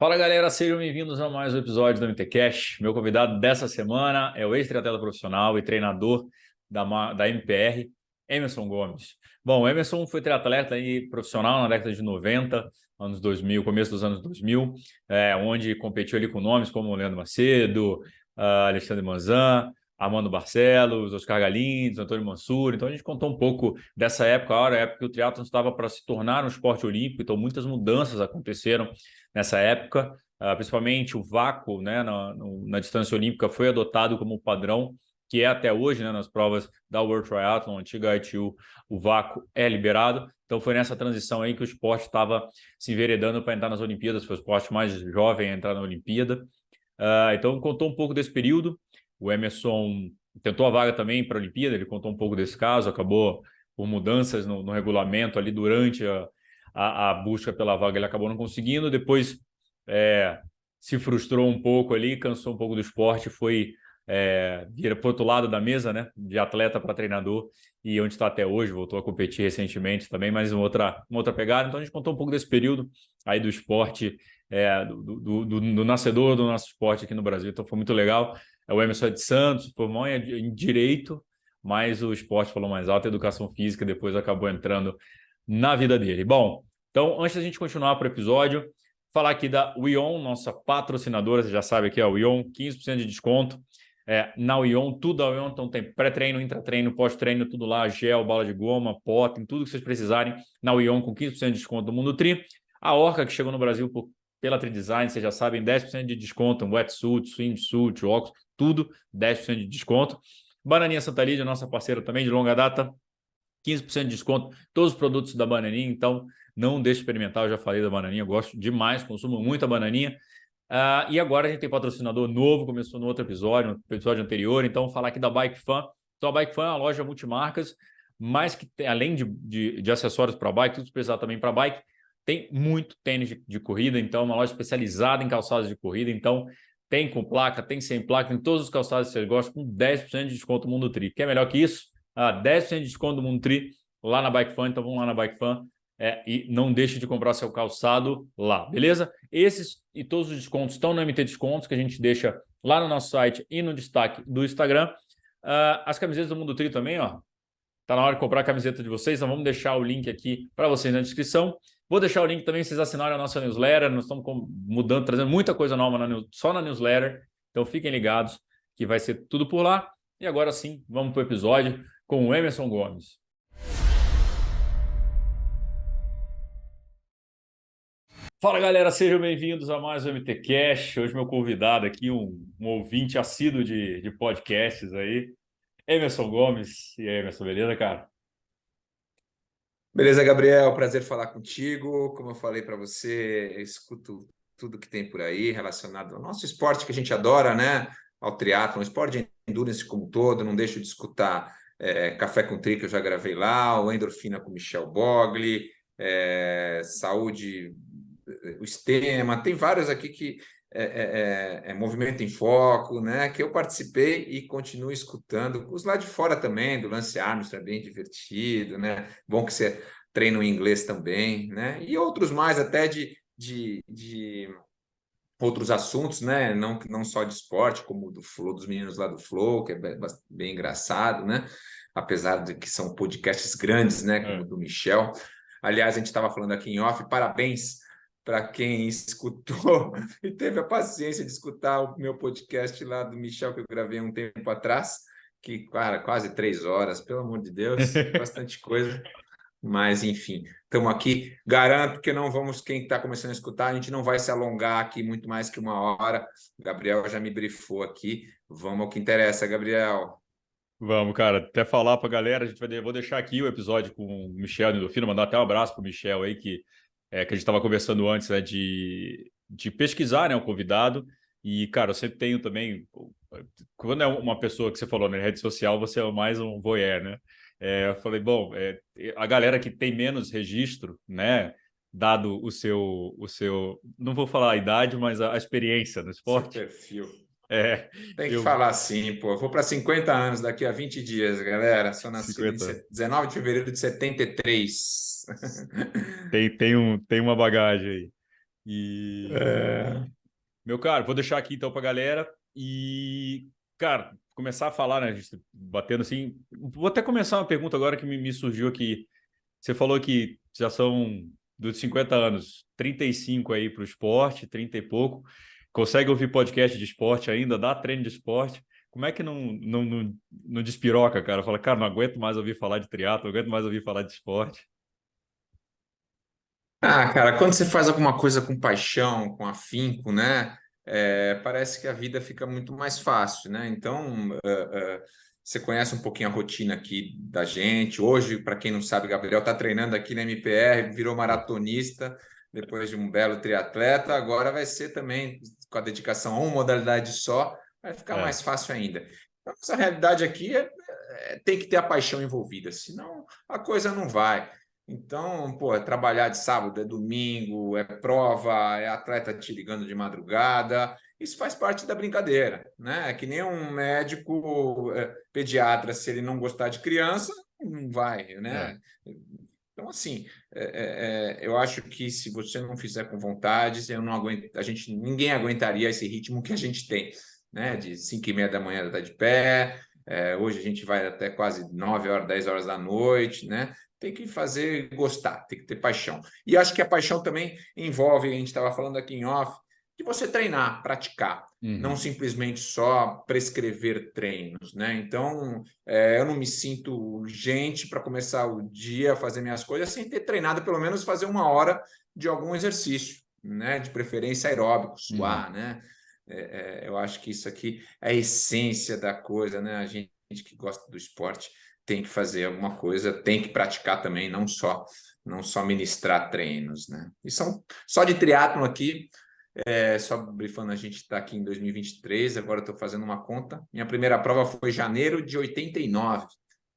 Fala galera, sejam bem-vindos a mais um episódio do MTCast. Meu convidado dessa semana é o ex-triatleta profissional e treinador da MPR, Emerson Gomes. Bom, o Emerson foi triatleta aí profissional na década de 90, anos 2000, começo dos anos 2000, onde competiu ali com nomes como Leandro Macedo, Alexandre Manzan, Armando Barcelos, Oscar Galindes, Antônio Mansur. Então a gente contou um pouco dessa época, a época que o triatlon estava para se tornar um esporte olímpico, então muitas mudanças aconteceram nessa época, principalmente o vácuo, né, na distância olímpica foi adotado como padrão, que é até hoje, né, nas provas da World Triathlon, antiga ITU, o vácuo é liberado. Então foi nessa transição aí que o esporte estava se enveredando para entrar nas Olimpíadas, foi o esporte mais jovem a entrar na Olimpíada. Então contou um pouco desse período. O Emerson tentou a vaga também para a Olimpíada, ele contou um pouco desse caso, acabou por mudanças no regulamento ali durante a busca pela vaga, ele acabou não conseguindo. Depois se frustrou um pouco ali, cansou um pouco do esporte, foi vira para o outro lado da mesa, né, de atleta para treinador, e onde está até hoje, voltou a competir recentemente também, mas uma outra pegada. Então a gente contou um pouco desse período aí do esporte, do nascedor do nosso esporte aqui no Brasil. Então foi muito legal. O Emerson é de Santos, formou em Direito, mas o esporte falou mais alto, a educação física depois acabou entrando na vida dele. Bom, então antes da gente continuar para o episódio, falar aqui da WION, nossa patrocinadora, você já sabe aqui, a WION, 15% de desconto na WION, tudo da WION, então tem pré-treino, intratreino, pós-treino, tudo lá, gel, bala de goma, pó, tem tudo que vocês precisarem na WION com 15% de desconto do Mundo Tri. A Orca, que chegou no Brasil pela Tri Design, vocês já sabem, 10% de desconto, wetsuit, swimsuit, óculos, tudo 10% de desconto. Bananinha Santa Lídia, nossa parceira também de longa data, 15% de desconto, todos os produtos da Bananinha, então não deixe de experimentar, eu já falei da Bananinha, eu gosto demais, consumo muita Bananinha. E agora a gente tem patrocinador novo, começou no outro episódio, no episódio anterior, então vou falar aqui da Bike Fan. Então a Bike Fan é uma loja multimarcas, mas que tem, além de acessórios para bike, tudo precisar também para bike, tem muito tênis de corrida, então é uma loja especializada em calçados de corrida, então tem com placa, tem sem placa, tem todos os calçados que vocês gostam, com 10% de desconto no Mundo Tri. Quer melhor que isso? 10% de desconto do Mundo Tri lá na Bike Fan, então vamos lá na Bike Fan e não deixe de comprar seu calçado lá, beleza? Esses e todos os descontos estão no MT Descontos, que a gente deixa lá no nosso site e no destaque do Instagram. As camisetas do Mundo Tri também, ó. Tá na hora de comprar a camiseta de vocês, então vamos deixar o link aqui para vocês na descrição. Vou deixar o link também para vocês assinarem a nossa newsletter. Nós estamos mudando, trazendo muita coisa nova só na newsletter. Então fiquem ligados que vai ser tudo por lá. E agora sim, vamos para o episódio com o Emerson Gomes. Fala galera, sejam bem-vindos a mais um MTCast. Hoje meu convidado aqui, um ouvinte assíduo de podcasts aí, Emerson Gomes. E aí, Emerson, beleza, cara? Beleza, Gabriel, prazer falar contigo. Como eu falei para você, eu escuto tudo que tem por aí relacionado ao nosso esporte que a gente adora, né? Ao triatlon, esporte de endurance como um todo. Não deixo de escutar Café com Tri, que eu já gravei lá, o Endorfina com Michel Bogli, Saúde, o Estema. Tem vários aqui que Movimento em Foco, né? Que eu participei e continuo escutando. Os lá de fora também, do Lance Armstrong, é bem divertido, né? Bom que você treina o inglês também, né? E outros mais até de outros assuntos, né? Não só de esporte, como do Flow, dos meninos lá do Flow, que é bem engraçado, né? Apesar de que são podcasts grandes, né? Como o do Michel. Aliás, a gente estava falando aqui em off, parabéns para quem escutou e teve a paciência de escutar o meu podcast lá do Michel, que eu gravei um tempo atrás, que, cara, quase 3 horas, pelo amor de Deus, bastante coisa. Mas, enfim, estamos aqui. Garanto que não vamos, quem está começando a escutar, a gente não vai se alongar aqui muito mais que 1 hora. O Gabriel já me brifou aqui. Vamos ao que interessa, Gabriel. Vamos, cara, até falar para a galera, vou deixar aqui o episódio com o Michel do Endorfina, mandar até um abraço para o Michel aí, que a gente estava conversando antes, né, de pesquisar, né, o convidado. E, cara, eu sempre tenho também, quando é uma pessoa que você falou na rede social, você é mais um voyeur, né? Eu falei, bom, a galera que tem menos registro, né, dado o seu, não vou falar a idade, mas a experiência no Seu esporte. perfil. É, Tem que eu falar assim, pô. Vou para 50 anos daqui a 20 dias, galera. Sou nascido em 50 19 de fevereiro de 73. tem uma bagagem aí. E, É. meu caro, vou deixar aqui então para a galera e, cara, começar a falar, né? A gente batendo assim. Vou até começar uma pergunta agora que me surgiu aqui. Você falou que já são dos 50 anos, 35 aí para o esporte, 30 e pouco. Consegue ouvir podcast de esporte ainda, dá treino de esporte. Como é que não despiroca, cara? Fala, cara, não aguento mais ouvir falar de triatlo, não aguento mais ouvir falar de esporte. Ah, cara, quando você faz alguma coisa com paixão, com afinco, né? Parece que a vida fica muito mais fácil, né? Então, você conhece um pouquinho a rotina aqui da gente. Hoje, para quem não sabe, Gabriel está treinando aqui na MPR, virou maratonista depois de um belo triatleta. Agora vai ser também com a dedicação a uma modalidade só, vai ficar É, mais fácil ainda. Então, essa realidade aqui tem que ter a paixão envolvida, senão a coisa não vai. Então, pô, é trabalhar de sábado, é domingo, é prova, é atleta te ligando de madrugada. Isso faz parte da brincadeira, né? É que nem um médico pediatra, se ele não gostar de criança, não vai, é. né? Então, assim, eu acho que se você não fizer com vontade, eu não aguento, ninguém aguentaria esse ritmo que a gente tem, né? De 5:30 da manhã estar de pé, hoje a gente vai até quase 9 horas, 10 horas da noite, né? Tem que fazer gostar, tem que ter paixão. E acho que a paixão também envolve, a gente estava falando aqui em off, de você treinar, praticar, não Uhum. simplesmente só prescrever treinos, né? Então, eu não me sinto urgente para começar o dia, fazer minhas coisas, sem ter treinado pelo menos fazer 1 hora de algum exercício, né? De preferência aeróbico, Uhum. suar, né? Eu acho que isso aqui é a essência da coisa, né? A gente que gosta do esporte tem que fazer alguma coisa, tem que praticar também, não só ministrar treinos, né? E só de triatlon aqui, só brifando, a gente está aqui em 2023, agora estou fazendo uma conta. Minha primeira prova foi janeiro de 89,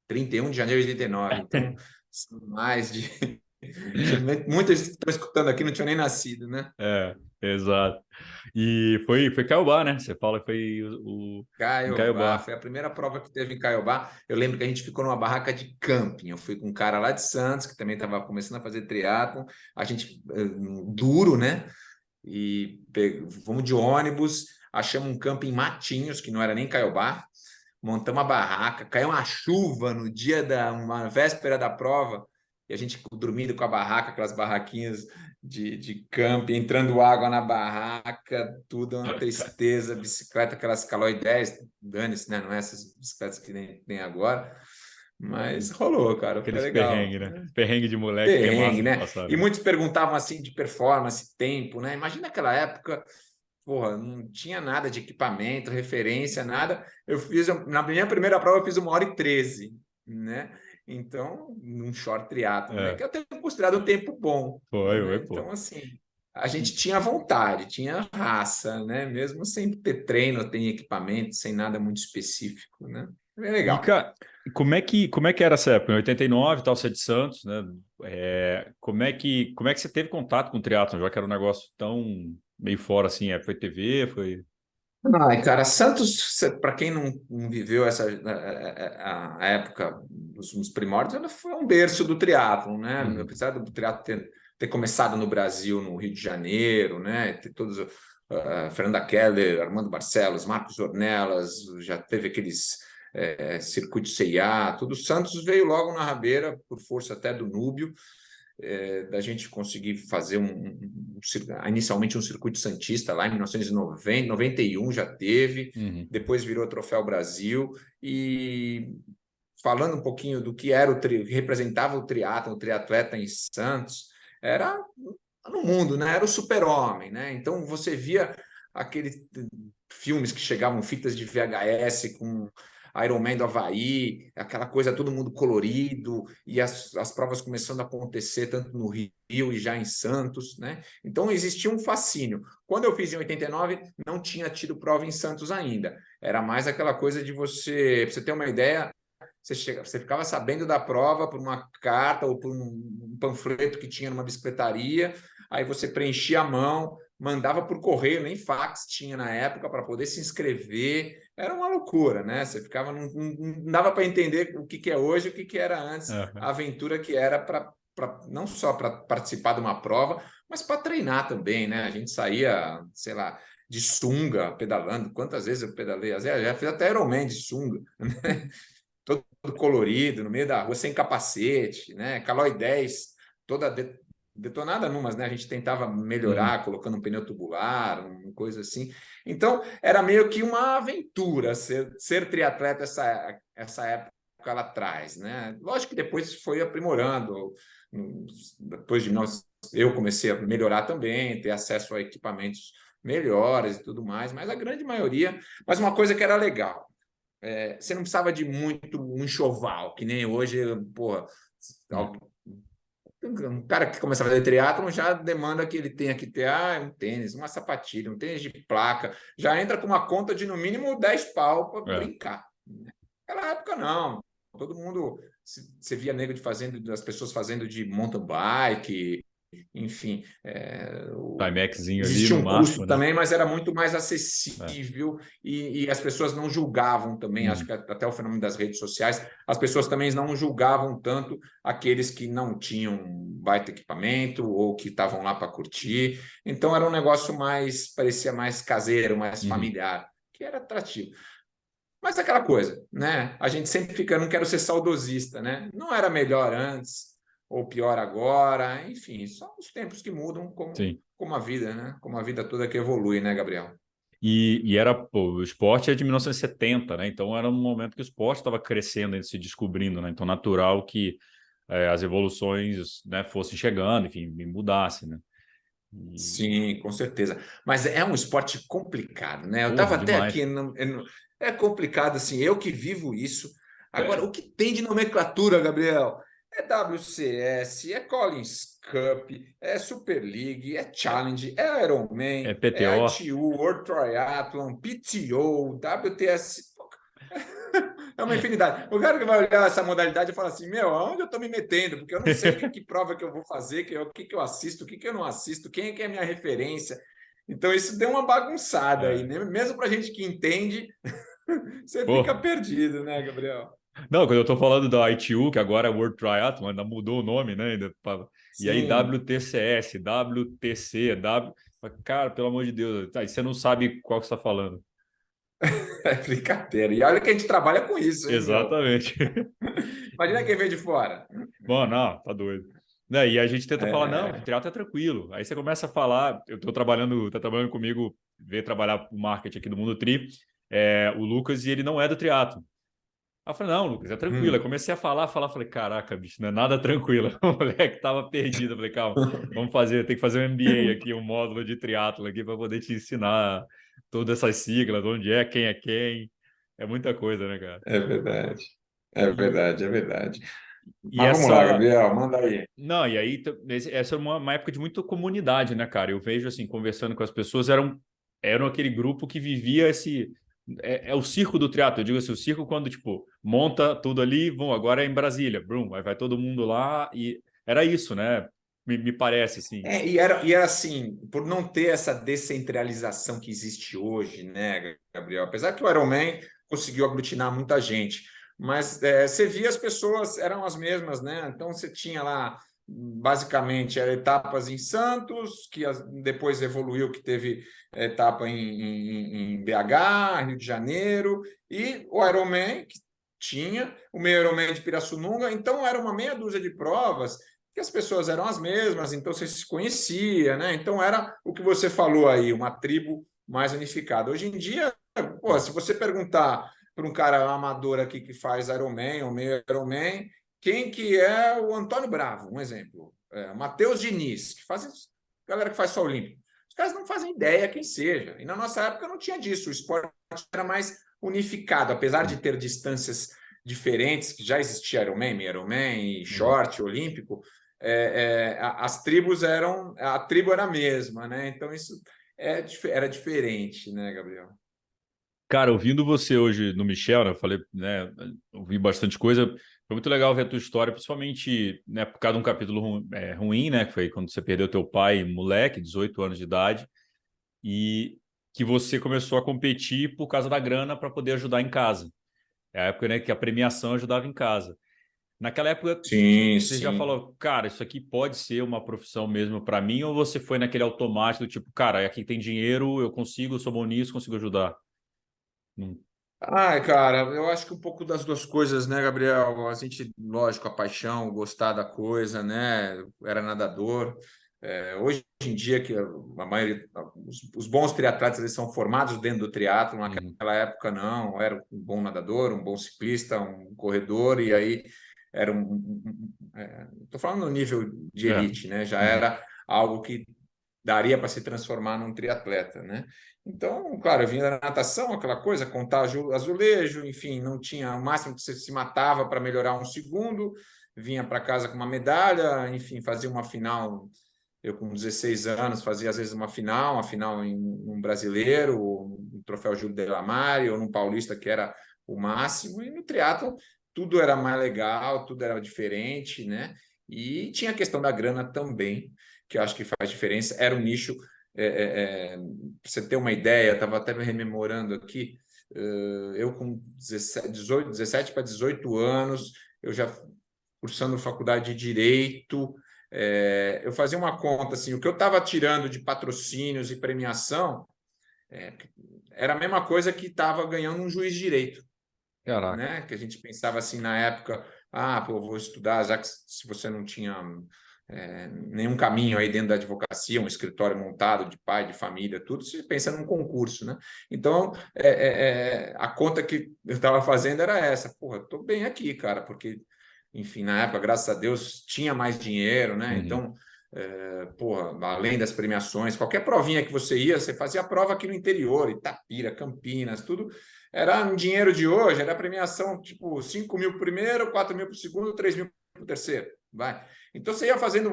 31 de janeiro de 89, então são mais de. Muitos que estão escutando aqui não tinham nem nascido, né? É, exato. E foi Caiobá, né? Você fala que foi em Caiobá, Caiobá. foi a primeira prova que teve em Caiobá. Eu lembro que a gente ficou numa barraca de camping. Eu fui com um cara lá de Santos, que também estava começando a fazer triatlon. A gente, duro, né? E fomos de ônibus, achamos um camping em Matinhos, que não era nem Caiobá. Montamos a barraca, caiu uma chuva no dia uma véspera da prova, e a gente dormindo com a barraca, aquelas barraquinhas de camping, entrando água na barraca, tudo uma tristeza, bicicleta, aquelas Caloi 10, dane-se, né? Não é essas bicicletas que nem agora, mas rolou, cara, foi Aqueles legal. perrengues, né? Perrengue de moleque que é Perrengue, massa de né? passar, E né? muitos perguntavam assim de performance, tempo, né? Imagina aquela época, porra, não tinha nada de equipamento, referência, nada. Na minha primeira prova, eu fiz 1h13, né? Então, num short triatlo, né? É, Que eu tenho considerado um tempo bom, foi, né? pô. Então, assim, a gente tinha vontade, tinha raça, né? Mesmo sem ter treino, tem equipamento, sem nada muito específico, né? É bem E, legal. cara, como é que era essa época? Em 89, tal, você é de Santos, né? Como é que você teve contato com o triatlon, já que era um negócio tão meio fora assim? Foi TV, foi... Ai, cara, Santos, para quem não viveu a época dos primórdios, ela foi um berço do triatlon, né? Uhum. Apesar do triatlon ter começado no Brasil, no Rio de Janeiro, né? Ter todos, Fernanda Keller, Armando Barcelos, Marcos Ornelas, já teve aqueles circuitos CIA, tudo. Santos veio logo na rabeira, por força até do Núbio, da gente conseguir fazer inicialmente um circuito santista lá em 1990, 91 já teve, Uhum. depois virou Troféu Brasil. E falando um pouquinho do que era que representava o triatlo, o triatleta em Santos, era no mundo, né? Era o super-homem, né? Então você via aqueles filmes que chegavam, fitas de VHS com Iron Man do Havaí, aquela coisa, todo mundo colorido, e as provas começando a acontecer tanto no Rio e já em Santos, né? Então existia um fascínio. Quando eu fiz em 89, não tinha tido prova em Santos ainda. Era mais aquela coisa de você ter uma ideia, você ficava sabendo da prova por uma carta ou por um panfleto que tinha numa bicicletaria, aí você preenchia a mão, mandava por correio, nem fax tinha na época para poder se inscrever. Era uma loucura, né? Você ficava, não dava para entender o que é hoje, o que era antes, Aham. a aventura que era para não só para participar de uma prova, mas para treinar também, né? A gente saía, sei lá, de sunga pedalando. Quantas vezes eu pedalei? Já fiz até Ironman de sunga, né? Todo colorido, no meio da rua, sem capacete, né? Calói 10, toda detonada numas, né? A gente tentava melhorar, colocando um pneu tubular, uma coisa assim. Então, era meio que uma aventura ser triatleta essa época lá atrás, né? Lógico que depois foi aprimorando. Depois de nós, eu comecei a melhorar também, ter acesso a equipamentos melhores e tudo mais, mas a grande maioria. Mas uma coisa que era legal, você não precisava de muito um enxoval, que nem hoje, porra, um cara que começa a fazer triatlon já demanda que ele tenha que ter um tênis, uma sapatilha, um tênis de placa, já entra com uma conta de no mínimo 10 pau para brincar. Naquela época, não. Todo mundo, você via as pessoas fazendo de mountain bike, enfim, Timexzinho ali existia no um custo máximo, né? também, mas era muito mais acessível e as pessoas não julgavam também. Acho que até o fenômeno das redes sociais, as pessoas também não julgavam tanto aqueles que não tinham baita equipamento ou que estavam lá para curtir. Então era um negócio parecia mais caseiro, mais familiar, que era atrativo. Mas aquela coisa, né? A gente sempre fica, não quero ser saudosista, né? Não era melhor antes ou pior agora, enfim, são os tempos que mudam Sim. como a vida, né? Como a vida toda que evolui, né, Gabriel? E era, pô, o esporte é de 1970, né? Então era um momento que o esporte estava crescendo e se descobrindo, né? Então natural que as evoluções, né, fossem chegando, enfim, mudasse, né? Sim, com certeza. Mas é um esporte complicado, né? Eu Porra, estava até demais. aqui, é complicado assim, eu que vivo isso. Agora, o que tem de nomenclatura, Gabriel? É WCS, é Collins Cup, é Super League, é Challenge, é É Ironman, é PTO. ITU, World Triathlon, PTO, WTS. É uma infinidade. O cara que vai olhar essa modalidade e fala assim: meu, aonde eu estou me metendo? Porque eu não sei que prova que eu vou fazer, o que eu assisto, o que eu não assisto, quem é que é a minha referência. Então, isso deu uma bagunçada aí, É. né? Mesmo para gente que entende, você fica Pô. perdido, né, Gabriel? Não, quando eu tô falando da ITU, que agora é World Triathlon, ainda mudou o nome, né? E aí Sim, WTCS, WTC, W. Cara, pelo amor de Deus, aí você não sabe qual que você está falando. é brincadeira. E olha que a gente trabalha com isso, hein, meu? Exatamente. Imagina quem vem de fora. Bom, não, tá doido. Né, e a gente tenta falar, não, É, triatlo é tranquilo. Aí você começa a falar, eu tô trabalhando, tá trabalhando comigo, veio trabalhar o marketing aqui do Mundo Tri, o Lucas, e ele não é do triatlo. Aí eu falei, não, Lucas, é tranquilo. Aí hum. comecei a falar, falei, caraca, bicho, não é nada tranquilo. O moleque tava perdido. Eu falei, calma, vamos fazer, tem que fazer um MBA aqui, um módulo de triatlo aqui para poder te ensinar todas essas siglas, onde é, quem é quem. É muita coisa, né, cara? É verdade. É E, verdade, é verdade. e Mas vamos lá, essa. Gabriel, manda aí. Não, e aí, essa é uma época de muita comunidade, né, cara? Eu vejo, assim, conversando com as pessoas, eram aquele grupo que vivia esse. É o circo do triatlo. Eu digo assim, o circo quando, tipo, monta tudo ali, vão, agora é em Brasília, brum, aí vai todo mundo lá e era isso, né? Me parece, assim. E era assim, por não ter essa descentralização que existe hoje, né, Gabriel? Apesar que o Ironman conseguiu aglutinar muita gente, mas você via as pessoas eram as mesmas, né? Então você tinha lá basicamente etapas em Santos, que depois evoluiu, que teve etapa em BH, Rio de Janeiro, e o Ironman, que tinha o meio Ironman de Pirassununga, então era uma meia dúzia de provas que as pessoas eram as mesmas, então você se conhecia, né? Então era o que você falou aí, uma tribo mais unificada. Hoje em dia, pô, se você perguntar para um cara amador aqui que faz Ironman ou meio Ironman, quem que é o Antônio Bravo, um exemplo, Matheus Diniz, galera que faz só olímpico. Os caras não fazem ideia quem seja. E na nossa época não tinha disso, o esporte era mais unificado, apesar de ter distâncias diferentes, que já existia Ironman, meio Ironman e Uhum. short olímpico, as tribos a tribo era a mesma, né? Então isso era diferente, né, Gabriel? Cara, ouvindo você hoje no Michel, né? Eu falei, né? Ouvi bastante coisa. Foi muito legal ver a tua história, principalmente, né, por causa de um capítulo ruim, né? Que foi quando você perdeu teu pai, moleque, 18 anos de idade. E que você começou a competir por causa da grana para poder ajudar em casa. É a época, né, que a premiação ajudava em casa. Naquela época, Sim, você já sim. falou, cara, isso aqui pode ser uma profissão mesmo para mim, ou você foi naquele automático do tipo, cara, aqui tem dinheiro, eu consigo, eu sou bom nisso, consigo ajudar? Não- Ai, cara, eu acho que um pouco das duas coisas, né, Gabriel? A gente, lógico, a paixão, gostar da coisa, né? Eu era nadador. Hoje em dia, que a maioria, os bons triatletas, eles são formados dentro do triatlo. Uhum. Naquela época, não. Eu era um bom nadador, um bom ciclista, um corredor, e aí era tô falando no nível de É. elite, né? Já Uhum. era algo que daria para se transformar num triatleta, né? Então, claro, eu vinha da natação, aquela coisa, contar azulejo, enfim, não tinha o máximo que você se matava para melhorar um segundo, vinha para casa com uma medalha, enfim, fazia uma final. Eu, com 16 anos, fazia às vezes uma final em um brasileiro, ou um troféu Júlio Delamare, ou num paulista, que era o máximo, e no triatlo tudo era mais legal, tudo era diferente, né? E tinha a questão da grana também, que eu acho que faz diferença. Era um nicho, para você ter uma ideia, estava até me rememorando aqui, eu com 17 para 18 anos, eu já cursando faculdade de Direito, eu fazia uma conta, assim, o que eu estava tirando de patrocínios e premiação é, era a mesma coisa que estava ganhando um juiz de direito, Caraca. né? Que a gente pensava assim na época, ah, pô, vou estudar, já que se você não tinha nenhum caminho aí dentro da advocacia, um escritório montado de pai, de família, tudo, você pensa num concurso, né? Então, a conta que eu estava fazendo era essa, porra, estou bem aqui, cara, porque, enfim, na época, graças a Deus, tinha mais dinheiro, né? Uhum. Então, porra, além das premiações, qualquer provinha que você ia, você fazia prova aqui no interior, Itapira, Campinas, tudo era um dinheiro de hoje, era premiação tipo 5 mil pro primeiro, 4 mil para o segundo, 3 mil para o terceiro. Vai. Então você ia fazendo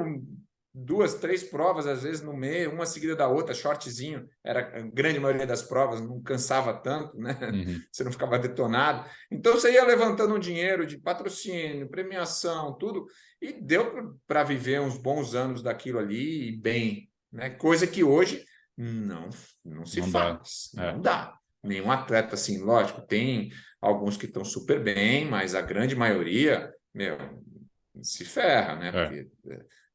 duas, três provas, às vezes, no meio, uma seguida da outra, shortzinho. Era a grande maioria das provas, não cansava tanto, né? Uhum. Você não ficava detonado. Então você ia levantando um dinheiro de patrocínio, premiação, tudo, e deu para viver uns bons anos daquilo ali e bem, né? Coisa que hoje não, não se Não dá. faz, É. não dá. Nenhum atleta, assim, lógico, tem alguns que estão super bem, mas a grande maioria, meu, se ferra, né? É. Porque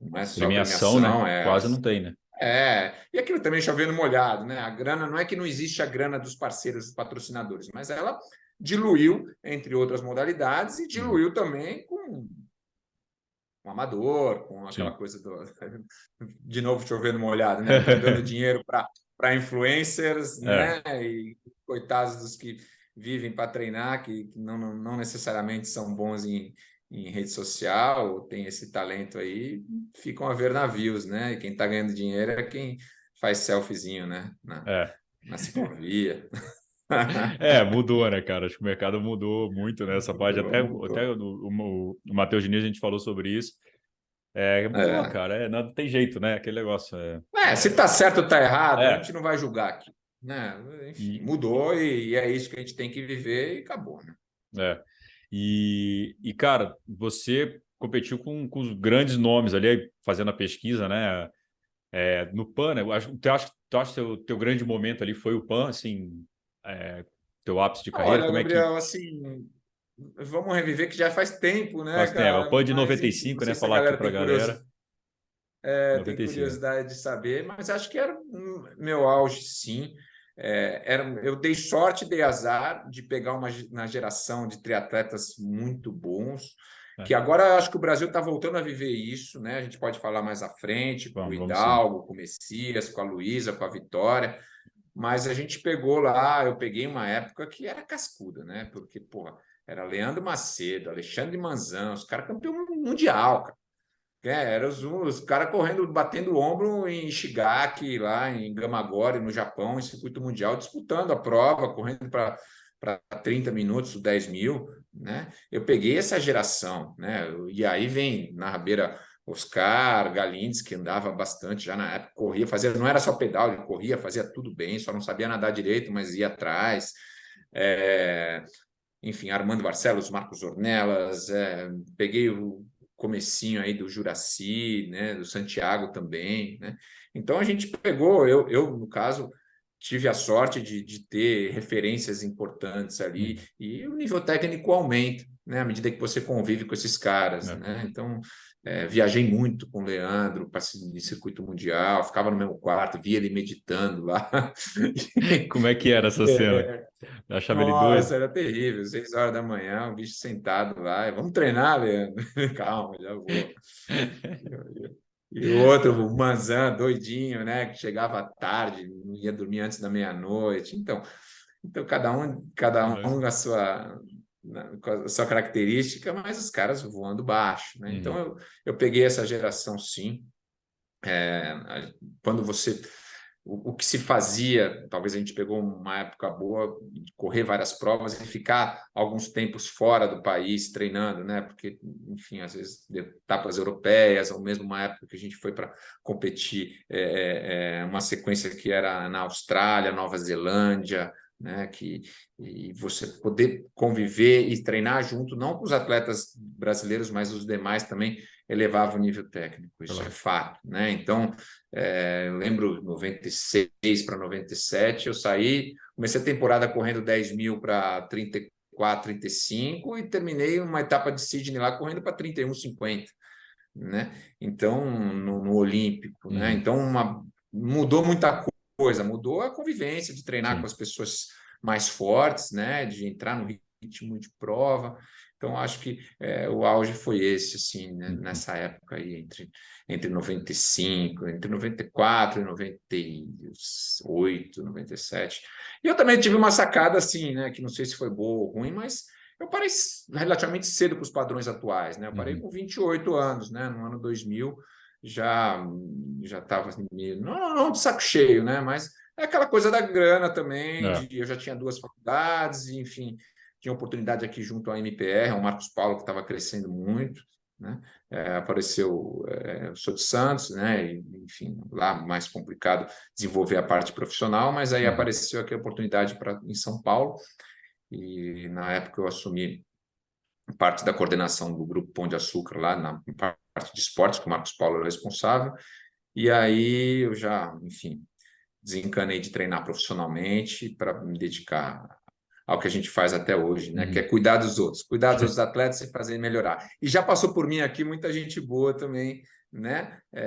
não é só Premiação, né? premiação, Quase não tem, né? e aquilo também chovendo molhado, né? A grana não é que não existe a grana dos parceiros, dos patrocinadores, mas ela diluiu entre outras modalidades e Uhum. diluiu também com o amador, com aquela Sim. coisa do de novo chovendo molhado, né? Dando dinheiro para influencers, É. né? E coitados dos que vivem para treinar, que não necessariamente são bons em rede social, ou tem esse talento aí, ficam a ver navios, né? E quem está ganhando dinheiro é quem faz selfiezinho, né? É. Na ciclovia. É, mudou, né, cara? Acho que o mercado mudou muito nessa parte. Mudou, Até mudou. o Matheus Diniz, a gente falou sobre isso. É, mudou, É. cara. É, não tem jeito, né? Aquele negócio. Se tá certo ou tá errado, a É, gente não vai julgar aqui, né? Enfim, e, mudou e é isso que a gente tem que viver e acabou, né? é. Cara, você competiu com os grandes nomes ali, fazendo a pesquisa, né? No PAN, né? Tu acha que o teu grande momento ali foi o PAN, assim, teu ápice de carreira? Olha, Como é que Gabriel, assim, vamos reviver que já faz tempo, né, faz tempo? É o cara? PAN de Mas, noventa e enfim, não cinco, né? sei se a Falar aqui galera pra galera. tem 95. curiosidade de saber, mas acho que era meu auge, sim. Eu dei sorte, dei azar de pegar uma geração de triatletas muito bons, É, que agora acho que o Brasil está voltando a viver isso, né? A gente pode falar mais à frente, com o vamos sim. Hidalgo, com o Messias, com a Luísa, com a Vitória, mas a gente pegou lá, eu peguei uma época que era cascuda, né? Porque, porra, era Leandro Macedo, Alexandre Manzan, os caras campeão mundial, cara. Eram os caras correndo, batendo o ombro em Ishigaki, lá em Gamagori, no Japão, em circuito mundial, disputando a prova, correndo para 30 minutos, 10 mil, né? Eu peguei essa geração, né? E aí vem na rabeira Oscar, Galindes, que andava bastante já na época, corria, fazia, não era só pedal, ele corria, fazia tudo bem, só não sabia nadar direito, mas ia atrás. É, enfim, Armando Barcelos, Marcos Ornelas, peguei o comecinho aí do Juraci, né, do Santiago também, né? Então a gente pegou, eu no caso tive a sorte de ter referências importantes ali Hum. e o nível técnico aumenta, né, à medida que você convive com esses caras, É. né? Então, viajei muito com o Leandro para circuito mundial, ficava no mesmo quarto, via ele meditando lá. Como é que era essa cena? É, Eu achava ele doido. nossa, era terrível. 6 horas da manhã, o bicho sentado lá. Vamos treinar, Leandro. Calma, já vou. E o outro, o Manzan, doidinho, né? Que chegava à tarde, não ia dormir antes da meia-noite. Então cada um com a sua característica, mas os caras voando baixo, né? Então Uhum. eu peguei essa geração, sim. Quando você o que se fazia, talvez a gente pegou uma época boa de correr várias provas e ficar alguns tempos fora do país treinando, né? Porque, enfim, às vezes etapas europeias, ou mesmo uma época que a gente foi para competir, uma sequência que era na Austrália, Nova Zelândia, né? E você poder conviver e treinar junto, não com os atletas brasileiros, mas os demais também elevava o nível técnico, isso é Claro. fato, né? Então, eu lembro 96 para 97, eu saí, comecei a temporada correndo 10 mil para 34, 35 e terminei uma etapa de Sydney lá correndo para 31,50, né? Então, no Olímpico, né? Uhum. Então, mudou muita coisa, mudou a convivência de treinar com Sim. as pessoas mais fortes, né? De entrar no ritmo de prova. Então, acho que o auge foi esse, assim, né? Uhum. Nessa época aí, entre 95, entre 94 e 98, 97. E eu também tive uma sacada, assim, né? Que não sei se foi boa ou ruim, mas eu parei relativamente cedo com os padrões atuais, né? Eu parei Uhum. com 28 anos, né? No ano 2000, já estava meio, não de saco cheio, né? Mas é aquela coisa da grana também, É. eu já tinha 2 faculdades, e, enfim, tinha oportunidade aqui junto à MPR, ao Marcos Paulo, que estava crescendo muito, né? Apareceu, eu sou de Santos, né? E, enfim, lá mais complicado desenvolver a parte profissional, mas aí Uhum. apareceu aqui a oportunidade em São Paulo, e na época eu assumi parte da coordenação do Grupo Pão de Açúcar lá na parte de esportes, que o Marcos Paulo era responsável, e aí eu já, enfim, desencanei de treinar profissionalmente para me dedicar ao que a gente faz até hoje, né? Que é Uhum. cuidar dos outros atletas e fazer melhorar. E já passou por mim aqui muita gente boa também, né? E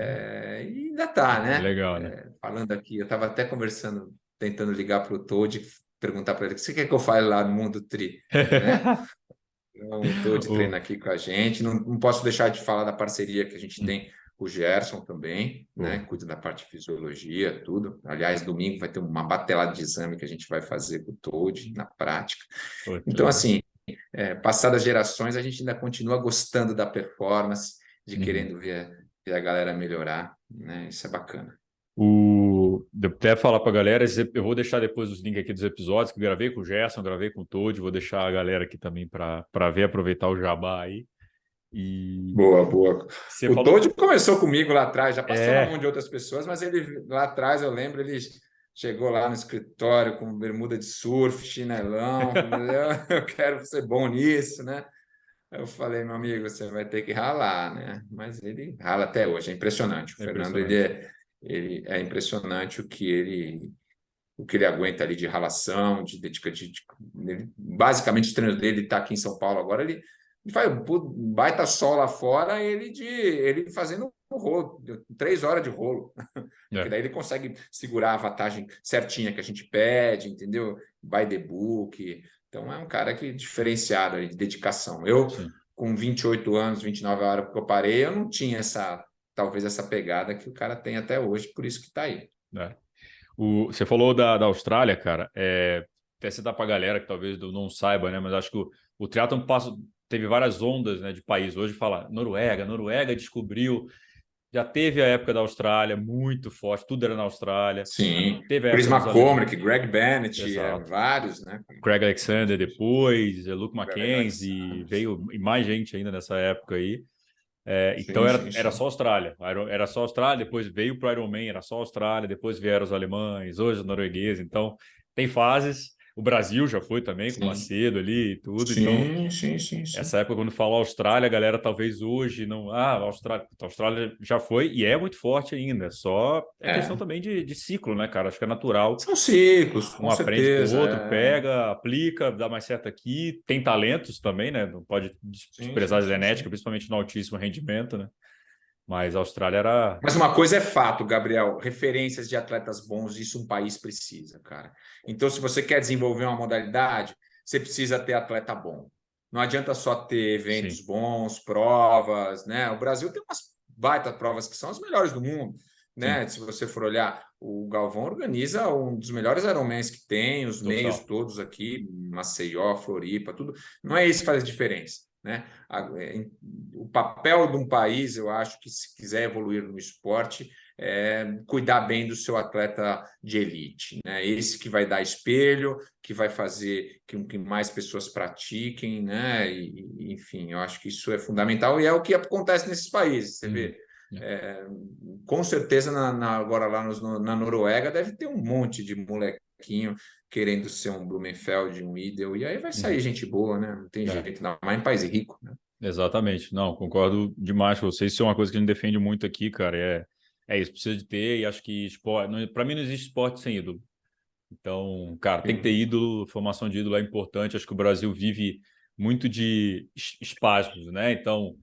ainda está, né? Legal, né? Falando aqui, eu estava até conversando, tentando ligar para o Todd, perguntar para ele o que você quer que eu fale lá no Mundo Tri, né? Então, o Todd O- treina aqui com a gente. Não posso deixar de falar da parceria que a gente Hum. tem com o Gerson também, né? Pô, Cuida da parte de fisiologia, tudo. Aliás, domingo vai ter uma batelada de exame que a gente vai fazer com o Todd na prática. pô, que Então, legal. assim, passadas gerações, a gente ainda continua gostando da performance, de Uhum. querendo ver a galera melhorar, né? Isso é bacana. Devo até falar para a galera, eu vou deixar depois os links aqui dos episódios que eu gravei com o Gerson, gravei com o Todd, vou deixar a galera aqui também para ver, aproveitar o jabá aí. E Boa, boa. você O falou. Todd começou comigo lá atrás, já passou na mão É. de outras pessoas, mas ele lá atrás, eu lembro, ele chegou lá no escritório com bermuda de surf, chinelão, falou, eu quero ser bom nisso, né? Eu falei, meu amigo, você vai ter que ralar, né? Mas ele rala até hoje, é impressionante. O É Fernando, impressionante. ele é impressionante o que ele aguenta ali de ralação, de dedica basicamente os treinos dele está aqui em São Paulo agora, ele faz um baita sol lá fora, ele fazendo um rolo, 3 horas de rolo, porque É, daí ele consegue segurar a vantagem certinha que a gente pede, entendeu? By the book. Então é um cara que diferenciado aí, de dedicação. Eu, sim. com 28 anos, 29 horas que eu parei, eu não tinha talvez essa pegada que o cara tem até hoje, por isso que está aí. É. Você falou da Austrália, cara. Até citar para a galera que talvez não saiba, né? Mas acho que o triatlon teve várias ondas, né, de país. Hoje fala Noruega. Noruega descobriu. Já teve a época da Austrália muito forte, tudo era na Austrália. Sim, Teve a Chris época dos alemães. McCormick, Greg Bennett, Exato. vários, né? Craig Alexander depois, Luke Greg Mackenzie, Alexander. veio e mais gente ainda nessa época aí. Então Sim, sim, era só sim. Austrália. Era só Austrália, depois veio para o Ironman, era só Austrália, depois vieram os alemães, hoje os noruegueses. Então tem fases. O Brasil já foi também, com o Sim, Macedo ali e tudo. Então, sim, sim, sim, sim. essa época, quando fala Austrália, a galera talvez hoje não. Ah, a Austrália já foi e é muito forte ainda. Só é questão É, também de ciclo, né, cara? Acho que é natural. são ciclos, Um com aprende com o certeza. outro, pega, aplica, dá mais certo aqui. Tem talentos também, né? Não pode Sim, desprezar sim, a sim, genética, sim. principalmente no altíssimo rendimento, né? Mas a Austrália era. Mas uma coisa é fato, Gabriel, referências de atletas bons, isso um país precisa, cara. Então, se você quer desenvolver uma modalidade, você precisa ter atleta bom. Não adianta só ter eventos Sim, bons, provas, né? O Brasil tem umas baita provas que são as melhores do mundo, sim, né? Se você for olhar, o Galvão organiza um dos melhores Ironmans que tem, os meios total. todos aqui, Maceió, Floripa, tudo. Não é isso que faz a diferença, né? O papel de um país, eu acho que se quiser evoluir no esporte, é cuidar bem do seu atleta de elite, né? Esse que vai dar espelho, que vai fazer com que mais pessoas pratiquem, né? Enfim, eu acho que isso é fundamental e é o que acontece nesses países. Você Uhum. vê, É. é, com certeza agora lá na Noruega deve ter um monte de molequinho querendo ser um Blumenfeld, um Idel, e aí vai sair Uhum. gente boa, né? Não tem É. jeito, não. Mas em país rico, né? Exatamente. Não, concordo demais com você. Isso é uma coisa que a gente defende muito aqui, cara. É isso, precisa de ter, e acho que esporte. Para mim não existe esporte sem ídolo. Então, cara, tem que ter Sim. ídolo, formação de ídolo é importante. Acho que o Brasil vive muito de espasmos, né? Então,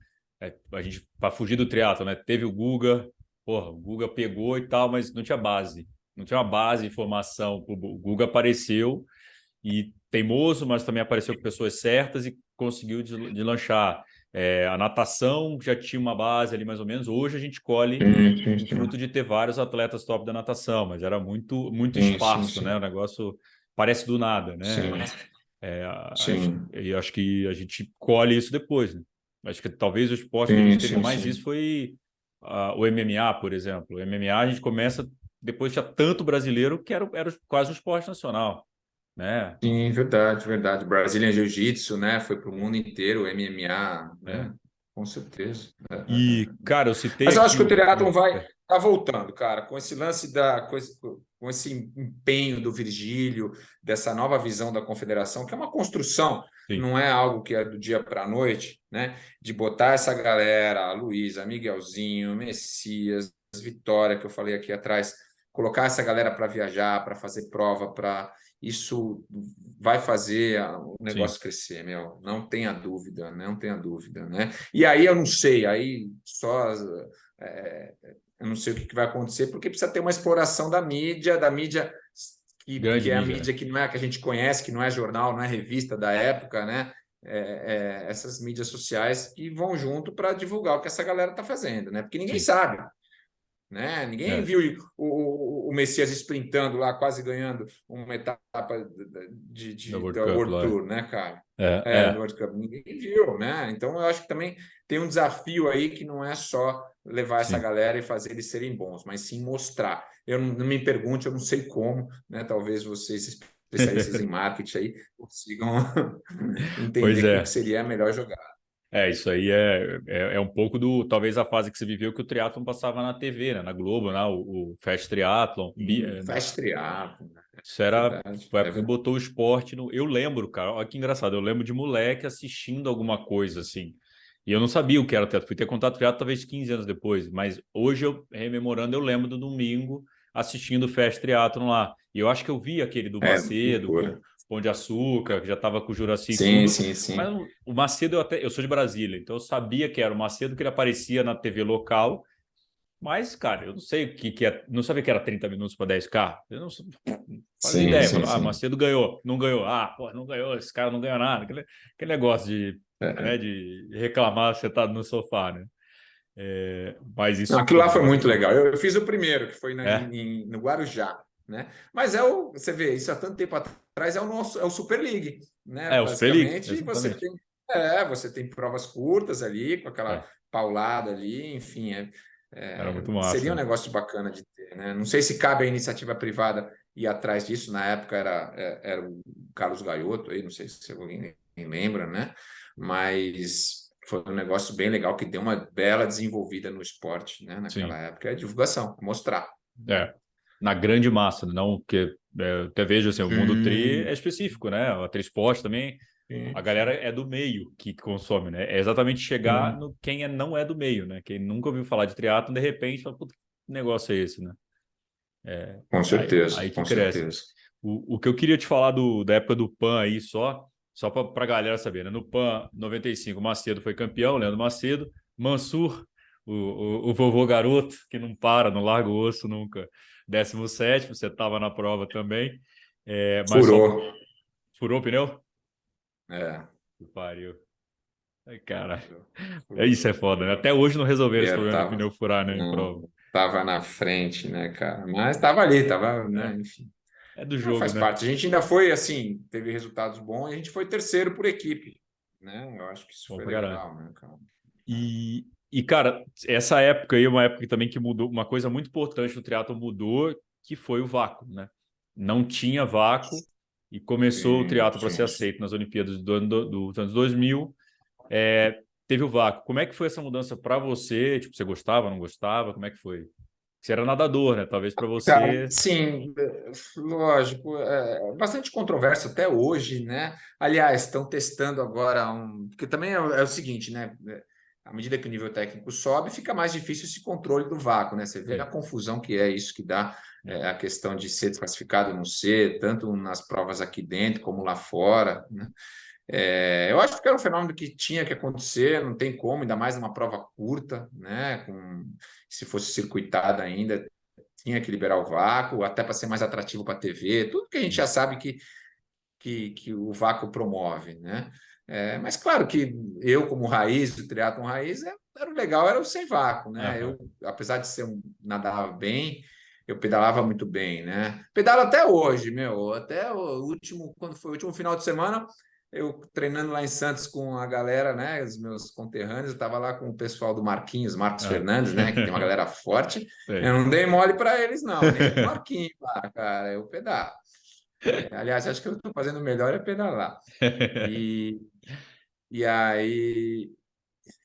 a gente, para fugir do triatlo, né? Teve o Guga, porra, o Guga pegou e tal, mas não tinha base. Não tinha uma base de formação. O Guga apareceu e teimoso, mas também apareceu com pessoas certas e conseguiu deslanchar. A natação já tinha uma base ali mais ou menos. Hoje a gente colhe Sim, o sim, fruto de ter vários atletas top da natação, mas era muito muito sim, sim, esparso, sim, né? O negócio parece do nada, né? sim, sim, E acho que a gente colhe isso depois, né? Acho que talvez o esporte que a gente sim, teve sim, mais isso sim. foi o MMA, por exemplo. O MMA a gente começa depois tinha tanto brasileiro que era quase um esporte nacional, né? Sim, verdade, verdade. Brazilian Jiu-Jitsu, né? Foi para o É, mundo inteiro, MMA, é. né? Com certeza. E, cara, eu citei Mas eu aqui acho que o o. triatlon vai tá voltando, cara, com esse lance com esse empenho do Virgílio, dessa nova visão da confederação, que é uma construção, Sim, não é algo que é do dia para a noite, né? De botar essa galera, a Luísa, Miguelzinho, Messias, Vitória, que eu falei aqui atrás, colocar essa galera para viajar, para fazer prova, para isso vai fazer o sim. negócio crescer, meu. Não tenha dúvida, não tenha dúvida, né? E aí eu não sei, aí só é, eu não sei o que vai acontecer, porque precisa ter uma exploração da mídia que Grande é a mídia, né? mídia que não é a que a gente conhece, que não é jornal, não é revista da época, né? Essas mídias sociais que vão junto para divulgar o que essa galera está fazendo, né? Porque ninguém Sim. sabe, né? Ninguém É, viu o Messias sprintando lá, quase ganhando uma etapa da World da Cup World lá. Tour, né, cara? É, Do é. World Cup. Ninguém viu, né? Então eu acho que também tem um desafio aí que não é só levar essa Sim. galera e fazer eles serem bons, mas sim mostrar. Eu não me pergunte, eu não sei como, né? Talvez vocês especialistas em marketing aí consigam Pois entender o que é. seria a melhor jogada. Isso aí é um pouco talvez a fase que você viveu que o triatlon passava na TV, né? Na Globo, né? O Fast Triathlon. Fast triatlo, né? Isso É era verdade, foi a é época que verdade. botou o esporte no. Eu lembro, cara, olha que engraçado. Eu lembro de moleque assistindo alguma coisa assim. E eu não sabia o que era teatro. Fui ter contato com teatro talvez 15 anos depois. Mas hoje, eu rememorando, eu lembro do domingo assistindo o Fast Triathlon lá. E eu acho que eu vi aquele do É, Macedo com loucura. Pão de Açúcar, que já estava com o Juraci e Sim, tudo. sim, Mas sim. o Macedo, eu sou de Brasília, então eu sabia que era o Macedo, que ele aparecia na TV local. Mas, cara, eu não sei que é. Não sabia que era 30 minutos para 10K. Eu não fazia Sim, ideia. sim, Falava, sim. Macedo ganhou. Não ganhou. Pô, não ganhou. Esse cara não ganhou nada. Aquele negócio É. de reclamar sentado no sofá, né? Mas Não, isso, aquilo pô, lá foi muito marcou. legal. Eu fiz o primeiro, que foi É, no Guarujá, né? Mas você vê, isso há tanto tempo atrás é o Super League, né? o Super League, Basicamente, exatamente. você tem provas curtas ali, com aquela É, paulada ali, enfim, era muito massa, seria um né? negócio bacana de ter, né? Não sei se cabe a iniciativa privada ir atrás disso. Na época era o Carlos Gaiotto, aí, não sei se alguém lembra, né? Mas foi um negócio bem legal que deu uma bela desenvolvida no esporte, né? Naquela Sim. época. É divulgação, mostrar, né? É. Na grande massa, não porque Eu até vejo assim, o mundo tri é específico, né? A Tri Esporte também, a Sim, galera é do meio que consome, né? É exatamente chegar sim. no quem não é do meio, né? Quem nunca ouviu falar de triatlo, de repente, fala, puta, que negócio é esse, né? Com Aí certeza, que com cresce. certeza. O que eu queria te falar da época do PAN aí, só para a galera saber, né? No PAN 95, Macedo foi campeão, Leandro Macedo, Mansur, o vovô garoto, que não para, não larga o osso nunca. 17º, você estava na prova também. Mas só Furou. furou o pneu? É, Que pariu. Ai, cara, isso é furou, foda, né? furou. Até hoje não resolveram E esse eu problema de pneu furar, né, em prova. não, tava na frente, né, cara? Mas tava ali, tava, né, É, enfim. é do Mas jogo, faz né? parte. A gente ainda foi, assim, teve resultados bons e a gente foi terceiro por equipe, né? Eu acho que isso Bom foi pra caralho. legal, né, cara? Cara, essa época aí é uma época também que mudou, uma coisa muito importante no triatlo mudou, que foi o vácuo, né? Não tinha vácuo e começou o Sim, triatlo para ser sim. aceito nas Olimpíadas dos anos 2000. Teve o vácuo. Como é que foi essa mudança para você? Tipo, você gostava, não gostava? Como é que foi? Você era nadador, né? Talvez para Cara, você. sim, lógico, é bastante controverso até hoje, né? Aliás, estão testando agora porque também é o seguinte, né? À medida que o nível técnico sobe, fica mais difícil esse controle do vácuo, né? Você vê a Sim. confusão que é isso que dá É. a questão de ser desclassificado ou não ser, tanto nas provas aqui dentro como lá fora, né? Eu acho que era um fenômeno que tinha que acontecer, não tem como, ainda mais numa prova curta, né? Se fosse circuitada ainda, tinha que liberar o vácuo, até para ser mais atrativo para a TV, tudo que a gente já sabe que o vácuo promove, né? Mas claro que eu, como raiz, do triatlon raiz, era o legal, era o sem vácuo, né? Aham. Eu, apesar de nadava bem, eu pedalava muito bem, né? Pedalo até hoje, meu, até o último, quando foi o último final de semana, eu treinando lá em Santos com a galera, né, os meus conterrâneos, eu estava lá com o pessoal do Marcos Ah. Fernandes, né, que tem uma galera forte, eu Sei. não dei mole para eles, não, nem para o Marquinhos lá, cara, eu pedalo. Aliás, acho que eu estou fazendo melhor é pedalar. E, e aí.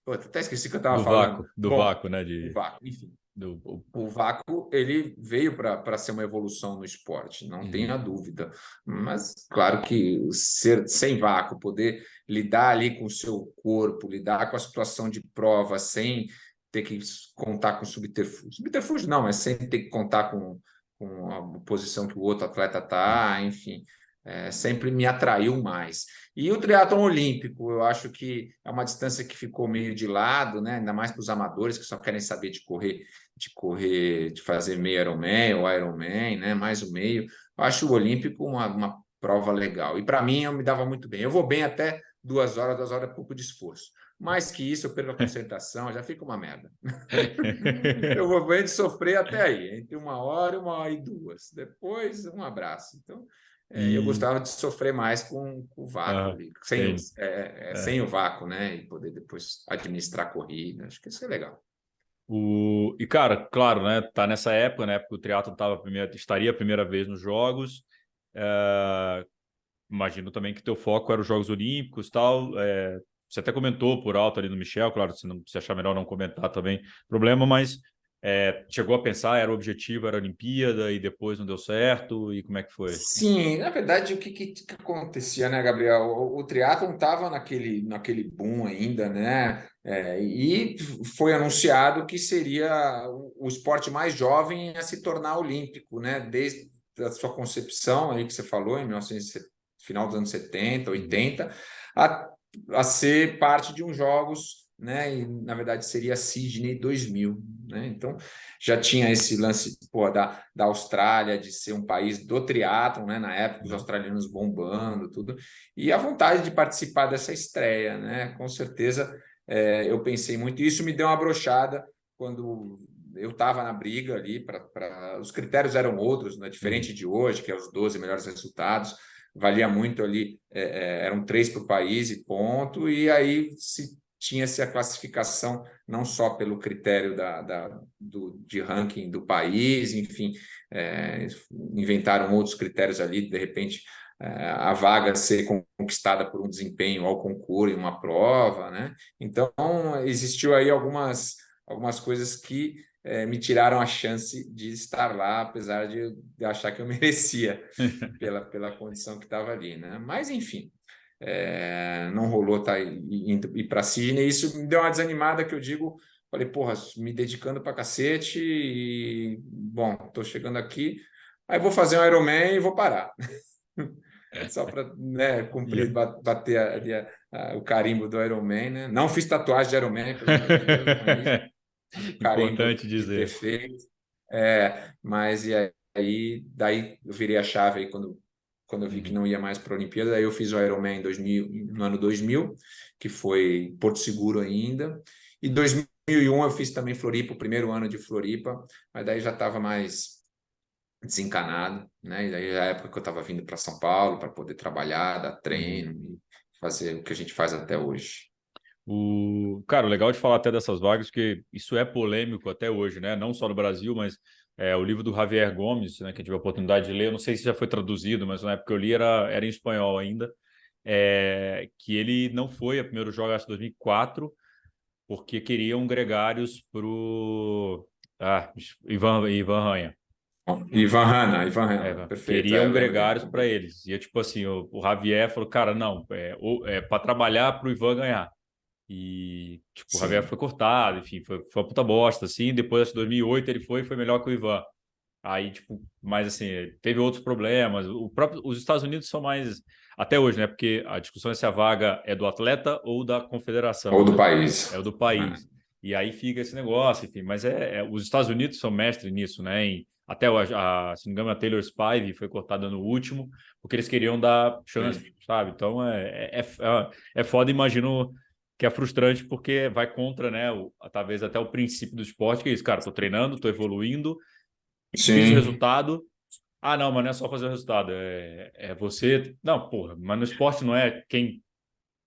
Pô, até esqueci o que eu estava falando. Do Bom, vácuo, né? o vácuo, enfim. Do... O vácuo ele veio para ser uma evolução no esporte, não Uhum. tenha dúvida. Mas, claro que ser sem vácuo, poder lidar ali com o seu corpo, lidar com a situação de prova sem ter que contar com subterfúgio. Subterfúgio não, mas sem ter que contar com a posição que o outro atleta está, enfim, sempre me atraiu mais. E o triatlon olímpico, eu acho que é uma distância que ficou meio de lado, né? Ainda mais para os amadores que só querem saber de fazer meio Ironman ou Ironman, né? Mais o meio. Eu acho o Olímpico uma prova legal. E para mim, eu me dava muito bem. Eu vou bem até 2 horas é pouco de esforço. Mais que isso, eu perco a concentração, já fica uma merda. Eu vou bem de sofrer até aí, entre 1 hora e 2. Depois, um abraço. Então, eu E. gostava de sofrer mais com o vácuo Ah, ali, entendi. sem o vácuo, né? E poder depois administrar a corrida. Acho que isso é legal. E, cara, claro, né? Tá nessa época, né? Porque o triatlo estaria a primeira vez nos Jogos. É, imagino também que teu foco era os Jogos Olímpicos e tal. Você até comentou por alto ali no Michel, claro, se achar melhor não comentar também, problema, mas chegou a pensar, era o objetivo, era a Olimpíada, e depois não deu certo, e como é que foi? Sim, na verdade, que acontecia, né, Gabriel? O triatlon estava naquele boom ainda, né? E foi anunciado que seria o esporte mais jovem a se tornar olímpico, né? Desde a sua concepção, aí que você falou, em 1970, final dos anos 70, Uhum. 80, a, a ser parte de uns jogos, né? E, na verdade, seria Sydney 2000, né? Então, já tinha esse lance, pô, da Austrália, de ser um país do triatlon, né? Na época, os Uhum. australianos bombando, tudo. E a vontade de participar dessa estreia, né? Com certeza, eu pensei muito. E isso me deu uma brochada quando eu estava na briga ali. Os critérios eram outros, né? Uhum. Diferente de hoje, que é os 12 melhores resultados. Valia muito ali, eram 3 para o país e ponto. E aí se tinha-se a classificação não só pelo critério de ranking do país, enfim, inventaram outros critérios ali, de repente a vaga ser conquistada por um desempenho ao concurso em uma prova, né? Então existiu aí algumas coisas que me tiraram a chance de estar lá, apesar de eu achar que eu merecia pela condição que estava ali, né? Mas, enfim, não rolou ir para Sydney. Isso me deu uma desanimada que eu digo, falei, porra, me dedicando para cacete e, bom, estou chegando aqui, aí vou fazer um Ironman e vou parar. Só para, né, cumprir, bater o carimbo do Ironman, né? Não fiz tatuagem de Ironman, pelo amor de Deus, não é isso. O carimbo Importante de ter dizer. feito. Mas e aí, daí eu virei a chave aí quando eu vi que não ia mais para a Olimpíada, daí eu fiz o Ironman no ano 2000, que foi Porto Seguro ainda, e 2001 eu fiz também Floripa, o primeiro ano de Floripa, mas daí já estava mais desencanado, né? E daí é a época que eu estava vindo para São Paulo para poder trabalhar, dar treino e fazer o que a gente faz até hoje. Cara, legal de falar até dessas vagas, porque isso é polêmico até hoje, né? Não só no Brasil, mas o livro do Javier Gomes, né, que eu tive a oportunidade de ler, eu não sei se já foi traduzido, mas na época que eu li era em espanhol ainda, que ele não foi a primeiro jogo, acho, 2004, porque queriam gregários para o Ivan Ranha. Ivan Hanna, perfeito. Queriam Eu lembro gregários para dele. eles. E tipo assim, o Javier falou, cara, não, para trabalhar para o Ivan ganhar. E, tipo, o Javier Sim, foi cortado, enfim, foi uma puta bosta, assim. Depois, acho que 2008, ele foi melhor que o Ivan. Aí, tipo, mas assim, teve outros problemas. Os Estados Unidos são mais, até hoje, né? Porque a discussão é se a vaga é do atleta ou da confederação, ou do né? país. É o do país. E aí fica esse negócio, enfim. Mas os Estados Unidos são mestres nisso, né? Até, se não me engano, a Taylor Spive foi cortada no último, porque eles queriam dar chance, sabe? Então, é foda, imagino que é frustrante porque vai contra, né, talvez até o princípio do esporte, que é isso, cara, tô treinando, tô evoluindo, fiz o Sim, resultado. Ah, não, mas não é só fazer o resultado, é você. Não, porra, mas no esporte não é quem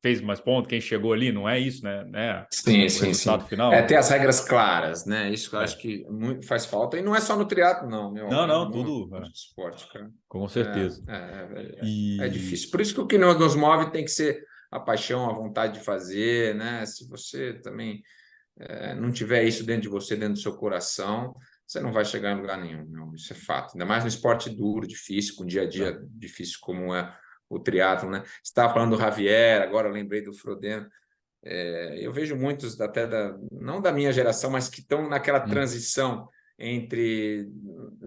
fez mais pontos, quem chegou ali, não é isso, né? sim, O sim, sim. resultado final. Ter as regras claras, né? Isso que eu acho É. que muito faz falta. E não é só no triatlo, não, meu. Não, É não, muito tudo, esporte, cara. com certeza. É E difícil. Por isso que o que nos move tem que ser a paixão, a vontade de fazer, né? Se você também não tiver isso dentro de você, dentro do seu coração, você não vai chegar em lugar nenhum, meu. Isso é fato. Ainda mais no esporte duro, difícil, com dia a tá. dia difícil como é o triatlo, né? Você estava falando do Javier, agora eu lembrei do Frodeno. Eu vejo muitos, não da minha geração, mas que estão naquela transição entre,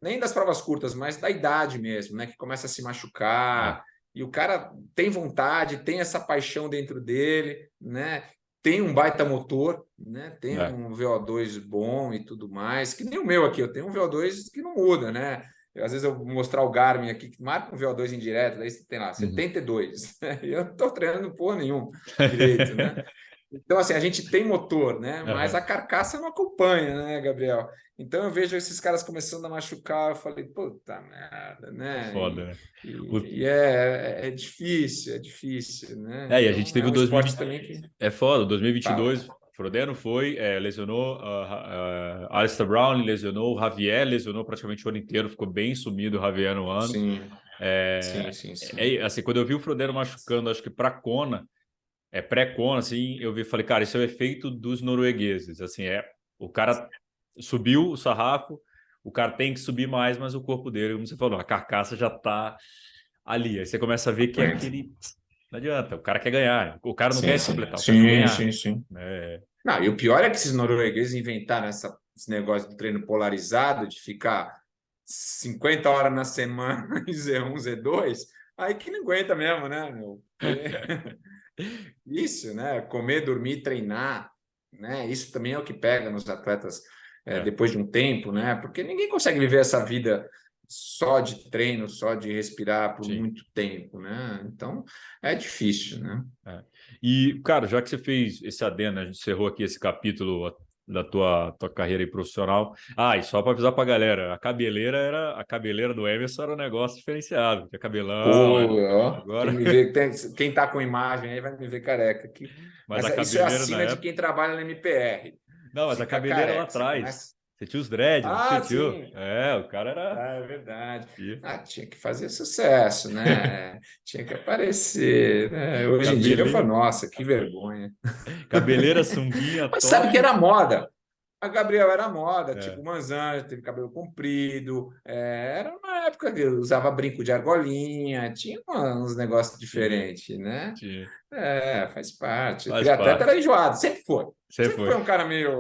nem das provas curtas, mas da idade mesmo, né? Que começa a se É. machucar, e o cara tem vontade, tem essa paixão dentro dele, né? Tem um baita motor, né? Tem É. um VO2 bom e tudo mais, que nem o meu aqui, eu tenho um VO2 que não muda, né? Às vezes eu vou mostrar o Garmin aqui, que marca um VO2 indireto, daí você tem lá Uhum. 72. E eu não estou treinando porra nenhuma direito, né? Então, assim, a gente tem motor, né? Mas a Aham. carcaça não acompanha, né, Gabriel? Então, eu vejo esses caras começando a machucar, eu falei, puta merda, É né? foda, né? E é difícil, né? E a gente Então, é teve o um 2020. esporte também que É foda, 2022, fala. Frodeno foi, lesionou Alistair Brown, lesionou, o Javier lesionou praticamente o ano inteiro, ficou bem sumido o Javier no ano. Sim, sim, sim, sim. Assim, quando eu vi o Frodeno machucando, acho que para Kona, pré-Kona, assim, falei, cara, isso é o efeito dos noruegueses, assim, o cara subiu o sarrafo, o cara tem que subir mais, mas o corpo dele, como você falou, a carcaça já tá ali, aí você começa a ver que é Aguenta. aquele, não adianta, o cara quer ganhar, o cara não Sim, quer se sim, completar, o cara quer sim, ganhar, sim, sim. né? Não, e o pior é que esses noruegueses inventaram esse negócio do treino polarizado, de ficar 50 horas na semana em Z1, Z2, aí que não aguenta mesmo, né, meu? Isso, né? Comer, dormir, treinar, né? Isso também é o que pega nos atletas É, depois de um tempo, né? Porque ninguém consegue viver essa vida só de treino, só de respirar por sim. muito tempo, né? Então é difícil, né? É. E, cara, já que você fez esse adendo, né, a gente encerrou aqui esse capítulo da tua carreira aí profissional. E só para avisar para a galera, a cabeleira do Emerson era um negócio diferenciado, tinha cabelão, Pô, ó, quem agora, me vê, quem tá com imagem aí vai me ver careca aqui. mas Mas a isso é cabeleira na acima de época, quem trabalha na MPR. não, mas a Fica cabeleira lá careca. Você atrás, começa. você tinha os dreads, não tinha, Ah, tio? sim. O cara era. É verdade. Ih, Tinha que fazer sucesso, né? Tinha que aparecer, né? Hoje em dia eu Cabeleira, falo, nossa, que vergonha. cabeleira, sunguinha, Mas sabe que top. era moda. A Gabriel era moda, É, tipo Manzanera, teve cabelo comprido, era uma época que eu usava brinco de argolinha, tinha uns negócios tinha, diferentes, né? tinha. Faz parte. O Faz triatleta era parte. enjoado, sempre foi. Você Sempre foi. foi um cara meio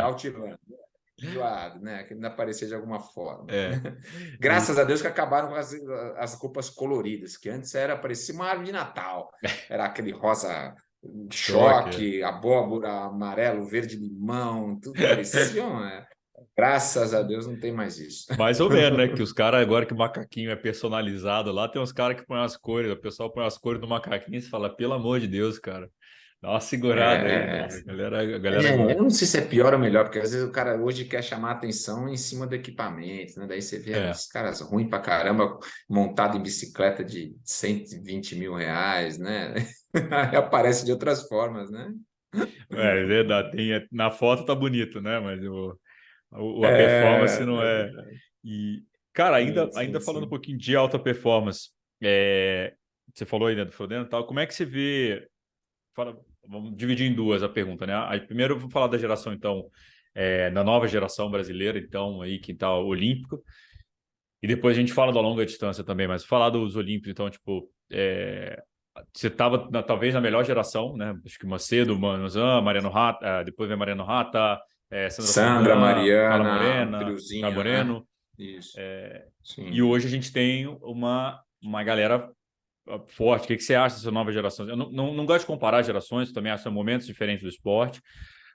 altilão, enjoado, né? Que ainda aparecia de alguma forma. É. E, Graças a Deus que acabaram com as roupas coloridas, que antes parecia uma árvore de Natal. Era aquele rosa choque. choque, abóbora, amarelo, verde limão, tudo parecia. Graças a Deus não tem mais isso. Mais ou menos, né? Que os caras, agora que o macaquinho é personalizado lá, tem uns caras que põem as cores, o pessoal põe as cores do macaquinho e você fala, pelo amor de Deus, cara, dá uma segurada aí, É, cara. A galera eu gosta. não sei se é pior ou melhor, porque às vezes o cara hoje quer chamar atenção em cima do equipamento, né? Daí você vê É, esses caras ruins pra caramba, montado em bicicleta de 120 mil reais, né? Aí aparece de outras formas, né? é verdade. Na foto tá bonito, né? Mas a performance É, não é é. verdade. E, cara, Sim, ainda sim, falando um sim. pouquinho de alta performance, você falou aí, né, do Frodeno e tal, como é que você vê. Vamos dividir em duas a pergunta, né? Aí, primeiro eu vou falar da geração, então, da nova geração brasileira, então, aí que tá olímpico, e depois a gente fala da longa distância também, mas falar dos olímpicos, então, tipo, você estava talvez na melhor geração, né? Acho que Macedo, Manzan, Mariano Rata, depois vem Mariano Rata, Sandra Sandra, Soldan, Carla Mariana, o Morena, Carla triozinho, né? Moreno, Isso. e Sim. hoje a gente tem uma galera forte. O que você acha dessa nova geração? Eu não gosto de comparar gerações, também acho que são momentos diferentes do esporte,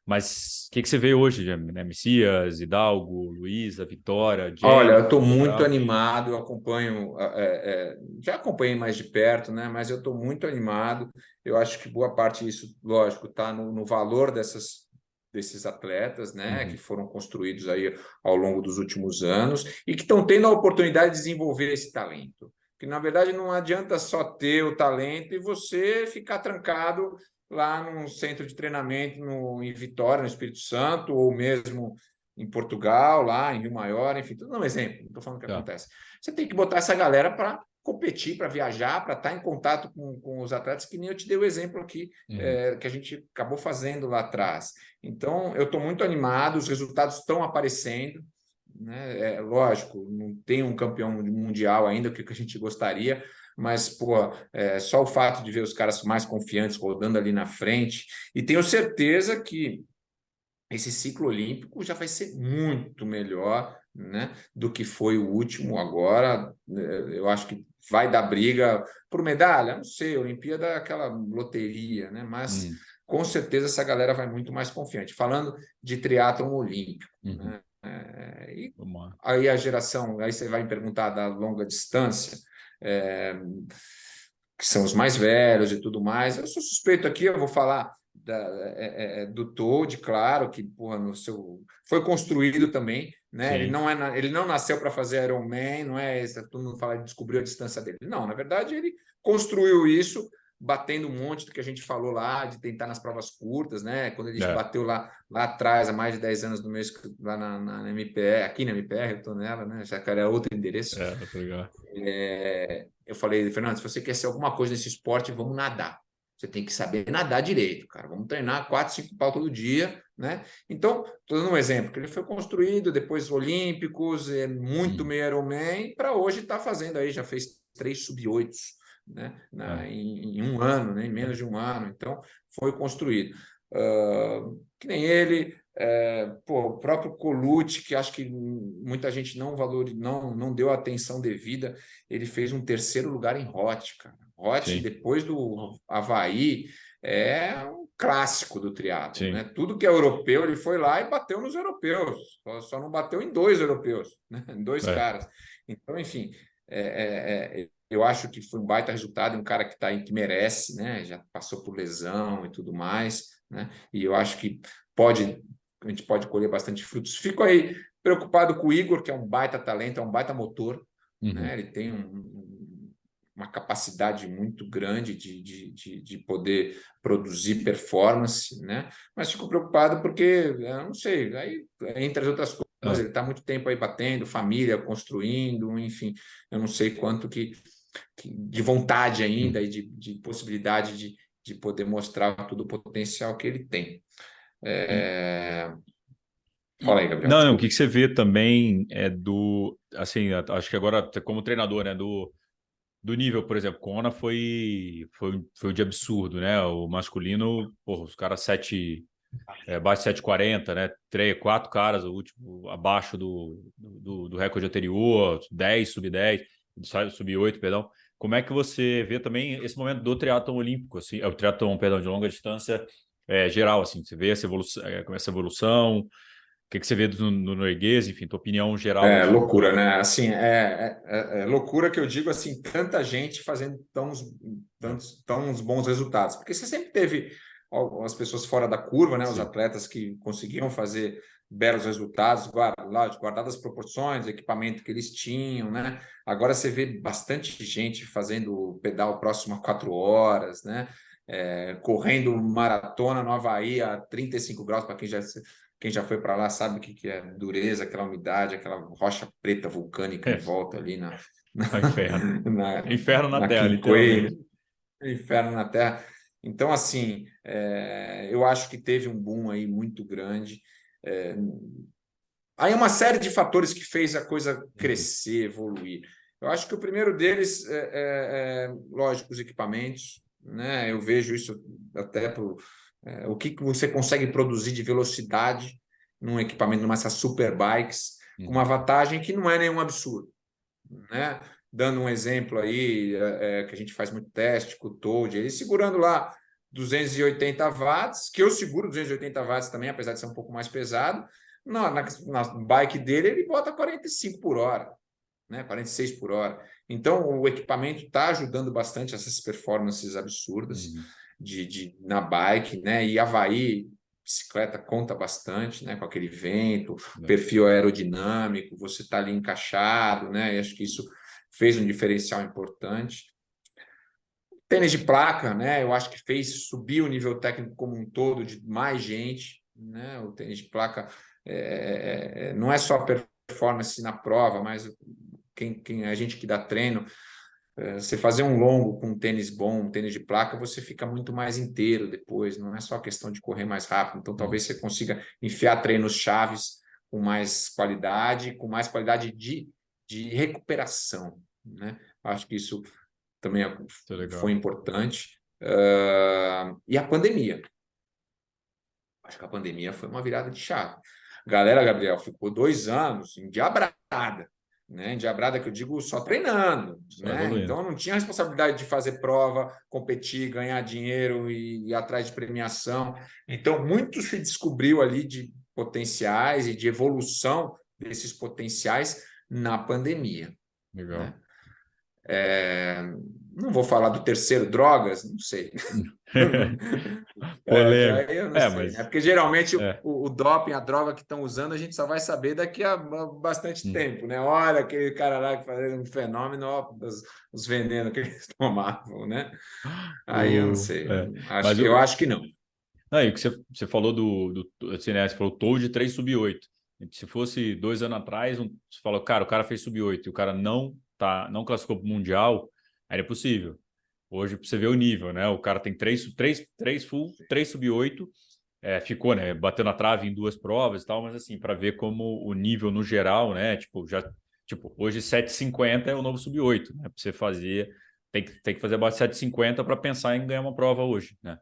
mas o que você vê hoje, né? Messias, Hidalgo, Luísa, Vitória, Olha, eu Jenny, estou muito Cabral. animado, eu acompanho, já acompanhei mais de perto, né? Mas eu estou muito animado. Eu acho que boa parte disso, lógico, está no valor desses atletas, né? Que Uhum, foram construídos aí ao longo dos últimos anos e que estão tendo a oportunidade de desenvolver esse talento. Que na verdade não adianta só ter o talento e você ficar trancado lá num centro de treinamento em Vitória, no Espírito Santo, ou mesmo em Portugal, lá em Rio Maior, enfim, tudo é um exemplo, não estou falando o que tá. acontece. Você tem que botar essa galera para competir, para viajar, para estar em contato com os atletas, que nem eu te dei o exemplo aqui, Uhum, que a gente acabou fazendo lá atrás. Então, eu estou muito animado, os resultados estão aparecendo, né? Lógico, não tem um campeão mundial ainda, que a gente gostaria, mas pô, só o fato de ver os caras mais confiantes rodando ali na frente, e tenho certeza que esse ciclo olímpico já vai ser muito melhor, né, do que foi o último agora. Eu acho que vai dar briga por medalha, não sei, a Olimpíada é aquela loteria, né, mas uhum, com certeza essa galera vai muito mais confiante. Falando de triatlon olímpico, uhum. né, e Vamos lá. aí a geração, aí você vai me perguntar da longa distância, é, que são os mais velhos e tudo mais. Eu sou suspeito aqui, eu vou falar do Toad, claro, que porra, no seu foi construído também, né? Ele Sim. não ele não nasceu para fazer Ironman, não é esse, todo mundo fala que descobriu a distância dele. Não, na verdade ele construiu isso batendo um monte do que a gente falou lá, de tentar nas provas curtas, né? Quando a gente É, bateu lá atrás, há mais de 10 anos no mês, lá na MPR, aqui na MPR, eu estou nela, né? Já que era outro endereço. tá legal. Eu falei, Fernando, se você quer ser alguma coisa nesse esporte, vamos nadar. Você tem que saber nadar direito, cara. Vamos treinar 4, 5 pau todo dia, né? Então, estou dando um exemplo, que ele foi construído, depois Olímpicos, muito Uhum, meio Ironman, para hoje estar fazendo aí, já fez 3 sub-8, né? é, Em um ano, né? Em menos de um ano. Então, foi construído. Que nem ele, o próprio Colucci, que acho que muita gente não deu a atenção devida, ele fez um terceiro lugar em Hot, cara. Hot, sim, depois do Havaí, é um clássico do triatlo, né? sim. Tudo que é europeu, ele foi lá e bateu nos europeus, só não bateu em dois europeus, né? Em dois É. caras. Então, enfim, eu acho que foi um baita resultado, um cara que está aí que merece, né? Já passou por lesão e tudo mais, né? E eu acho que a gente pode colher bastante frutos. Fico aí preocupado com o Igor, que é um baita talento, é um baita motor, né? Uhum. Ele tem uma capacidade muito grande de poder produzir performance, né? Mas fico preocupado porque, eu não sei, aí, entre as outras coisas, É. ele está muito tempo aí batendo, família, construindo, enfim, eu não sei quanto de vontade ainda Uhum. e de possibilidade de poder mostrar todo o potencial que ele tem. E, É, Fala aí, Gabriel, Não, o que desculpa. que você vê também é do, assim, acho que agora como treinador, né, do nível, por exemplo, Kona foi de absurdo, né? O masculino, porra, os caras abaixo de 7,40, né? Três, quatro caras, o último abaixo do recorde anterior, 10, sub-10, sub-8, perdão. Como é que você vê também esse momento do triatlon olímpico, assim, o triatlon, perdão, de longa distância geral, assim, você vê essa evolução, o que que você vê no norueguês, enfim, tua opinião geral É disso? loucura, né? Assim, é loucura que eu digo assim, tanta gente fazendo É, tão uns bons resultados. Porque você sempre teve as pessoas fora da curva, né? Os sim. atletas que conseguiam fazer belos resultados, guardadas as proporções, o equipamento que eles tinham, né? Agora você vê bastante gente fazendo pedal próximo a 4 horas, né? Correndo maratona no Havaí a 35 graus, para quem já foi para lá sabe o que, que é dureza, aquela umidade, aquela rocha preta vulcânica em É, volta ali é um inferno. na, Inferno na na Terra, Quinquê, literalmente. inferno na Terra. Então, assim, eu acho que teve um boom aí muito grande. É, Aí uma série de fatores que fez a coisa Uhum. crescer, evoluir. Eu acho que o primeiro deles lógico, os equipamentos, né? Eu vejo isso até o que você consegue produzir de velocidade num equipamento, numa essas super bikes, com uma Uhum. vantagem que não é nenhum absurdo, né? Dando um exemplo aí, que a gente faz muito teste com o Toad, ele segurando lá 280 watts, que eu seguro 280 watts também, apesar de ser um pouco mais pesado, na bike dele ele bota 45 por hora, né? 46 por hora. Então o equipamento está ajudando bastante essas performances absurdas Uhum. na bike, né? E Havaí, bicicleta conta bastante, né? Com aquele vento, É. perfil aerodinâmico, você está ali encaixado, né? E acho que isso fez um diferencial importante. Tênis de placa, né? Eu acho que fez subir o nível técnico como um todo de mais gente, né? O tênis de placa não é só a performance na prova, mas quem a gente que dá treino, você fazer um longo com um tênis bom, um tênis de placa, você fica muito mais inteiro depois. Não é só questão de correr mais rápido. Então, talvez Uhum. você consiga enfiar treinos chaves com mais qualidade de recuperação, né? Acho que isso também Isso é foi legal. importante. E a pandemia. Acho que a pandemia foi uma virada de chave. Galera, Gabriel, ficou 2 anos endiabrada, né? Endiabrada que eu digo só treinando, Só né? evoluindo. Então eu não tinha a responsabilidade de fazer prova, competir, ganhar dinheiro e ir atrás de premiação. Então muito se descobriu ali de potenciais e de evolução desses potenciais na pandemia, né? Legal. É, Não vou falar do terceiro, drogas, não sei. Polêmico. Aí eu não É, sei, né? mas. Porque geralmente É. o doping, a droga que estão usando, a gente só vai saber daqui a bastante Hum. tempo, né? Olha aquele cara lá que fazia um fenômeno, ó, os venenos que eles tomavam, né? Aí eu não sei. Mas Eu acho que não. aí, o que você falou assim, né, você falou Toad 3 sub-8. Se fosse 2 anos atrás, você falou, cara, o cara fez sub-8 e o cara não classificou para o Mundial, era possível. Hoje, pra você ver o nível, né? O cara tem três full, 3 sub-8, ficou, né? Bateu na trave em 2 provas e tal, mas assim, para ver como o nível no geral, né? Tipo, hoje 7,50 é o novo sub-8, né? Para você fazer, tem que fazer abaixo de 7,50 para pensar em ganhar uma prova hoje, né?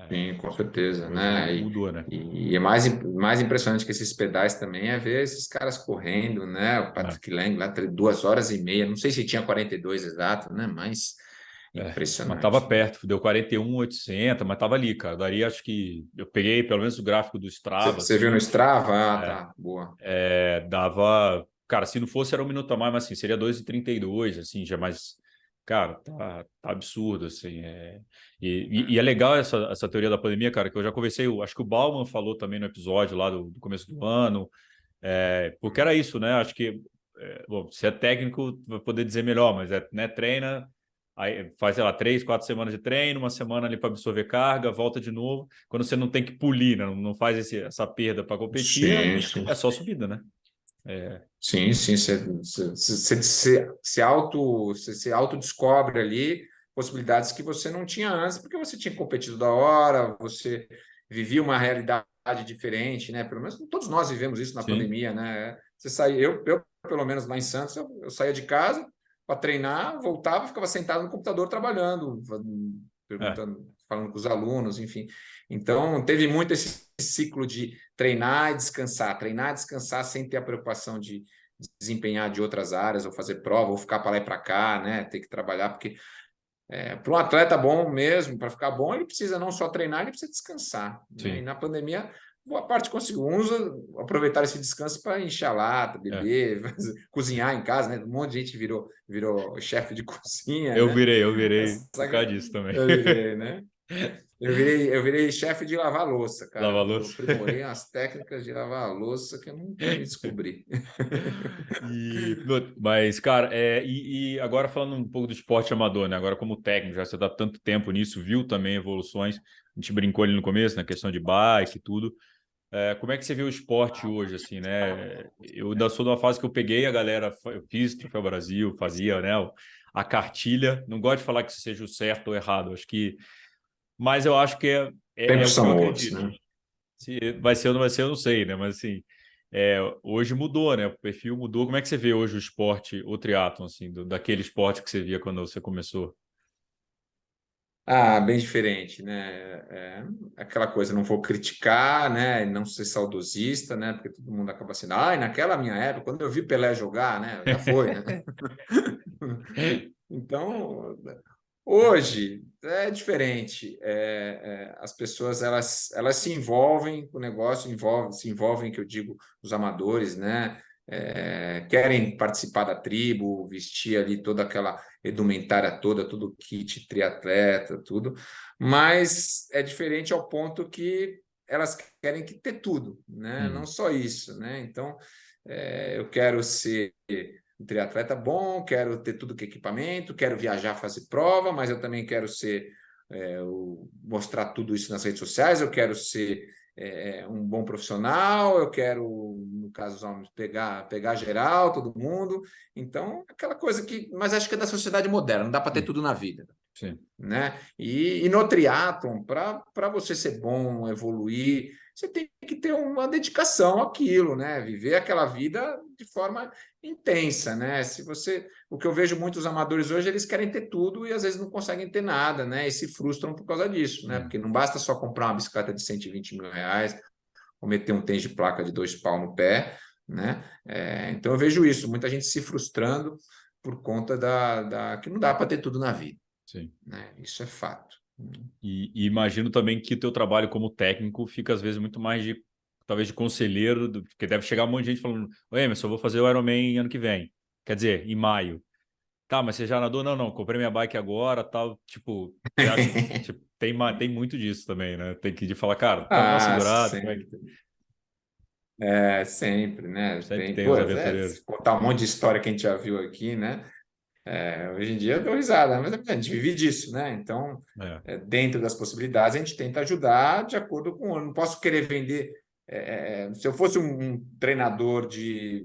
Sim, com certeza, Hoje né? mudou, né? E é mais impressionante que esses pedais também é ver esses caras correndo, né? O É, Patrick Lang lá, 2 horas e meia, não sei se tinha 42 exato, né? Mas mas tava impressionante, né? perto, deu 41,800, mas tava ali, cara. Daria, acho que eu peguei pelo menos o gráfico do Strava, Você viu no assim, Strava? Ah, é, tá, boa. dava. Cara, se não fosse era um minuto a mais, mas assim, seria 2,32, assim, já mais. Cara, tá absurdo, assim. E é legal essa teoria da pandemia, cara, que eu já conversei, acho que o Bauman falou também no episódio lá do começo do ano, porque era isso, né? Acho que, bom, se é técnico, vai poder dizer melhor, mas né, treina, aí faz, sei lá, 3, 4 semanas de treino, uma semana ali para absorver carga, volta de novo. Quando você não tem que polir, né? Não faz essa perda para competir, Sim, sim. é só subida, né? Sim, sim, você se autodescobre ali possibilidades que você não tinha antes, porque você tinha competido da hora, você vivia uma realidade diferente, né? Pelo menos todos nós vivemos isso na Sim. pandemia, né? Você sai, eu pelo menos lá em Santos, eu saía de casa para treinar, voltava, ficava sentado no computador trabalhando, É, perguntando, falando com os alunos, enfim. Então, teve muito esse ciclo de treinar e descansar sem ter a preocupação de desempenhar de outras áreas, ou fazer prova, ou ficar para lá e para cá, né? Ter que trabalhar, porque para um atleta bom mesmo, para ficar bom, ele precisa não só treinar, ele precisa descansar, né? E sim. na pandemia, boa parte conseguiu. Uns aproveitar esse descanso para encher a lata, É. beber, cozinhar em casa, né? Um monte de gente virou chefe de cozinha, Eu né? virei, eu virei Essa, por causa disso também. eu virei, né? Eu virei chefe de lavar louça, cara. Lavar Eu louça. aprimorei as técnicas de lavar louça que eu nunca me descobri. Mas, cara, e agora falando um pouco do esporte amador, né? Agora, como técnico, já você está tanto tempo nisso, viu também evoluções. A gente brincou ali no começo, na questão de bike e tudo. Como é que você vê o esporte hoje, assim, né? Eu ainda sou de uma fase que eu peguei a galera, eu fiz Troféu Brasil, fazia, né? A cartilha. Não gosto de falar que isso seja o certo ou errado, acho que. Mas eu acho que é Tempos o que eu são outros, acredito. né? Se vai ser ou não vai ser, eu não sei, né? Mas assim, hoje mudou, né? O perfil mudou. Como é que você vê hoje o esporte, o triatlon, assim, daquele esporte que você via quando você começou? Ah, bem diferente, né? Aquela coisa, não vou criticar, né? Não ser saudosista, né? Porque todo mundo acaba sendo, naquela minha época, quando eu vi Pelé jogar, né? Já foi, né? Então, hoje é diferente. As pessoas elas se envolvem com o negócio, se envolvem, que eu digo, os amadores, né? Querem participar da tribo, vestir ali toda aquela indumentária toda, todo o kit triatleta, tudo, mas é diferente ao ponto que elas querem que ter tudo, né? Não Uhum. só isso, né? Então, eu quero ser um triatleta bom, quero ter tudo que é equipamento, quero viajar, fazer prova, mas eu também quero ser mostrar tudo isso nas redes sociais, eu quero ser um bom profissional, eu quero, no caso dos homens, pegar geral, todo mundo. Então, aquela coisa que. Mas acho que é da sociedade moderna, não dá para ter Sim, tudo na vida, sim. né? E no triatlon, para você ser bom, evoluir, você tem que ter uma dedicação àquilo, né? Viver aquela vida de forma intensa, né? Se você, o que eu vejo muitos amadores hoje, eles querem ter tudo e às vezes não conseguem ter nada, né? E se frustram por causa disso, né? Uhum. Porque não basta só comprar uma bicicleta de 120 mil reais ou meter um tênis de placa de 2 pau no pé, né? Então eu vejo isso, muita gente se frustrando por conta que não dá para ter tudo na vida, Sim. né? Isso é fato. E imagino também que o teu trabalho como técnico fica às vezes muito mais de, talvez de conselheiro, porque deve chegar um monte de gente falando, ô Emerson, eu vou fazer o Ironman ano que vem. Quer dizer, em maio. Tá, mas você já nadou? Não, não, comprei minha bike agora, tal. Tipo, você acha, tipo, tem muito disso também, né? Tem que de falar, cara, dá uma Ah, segurada, como é que sempre. Sempre, né? sempre Tem, tem pô, os aventureiros. contar um monte de história que a gente já viu aqui, né? Hoje em dia eu dou risada, mas a gente vive disso, né? Então, É. dentro das possibilidades, a gente tenta ajudar de acordo com. Eu não posso querer vender. Se eu fosse um treinador de.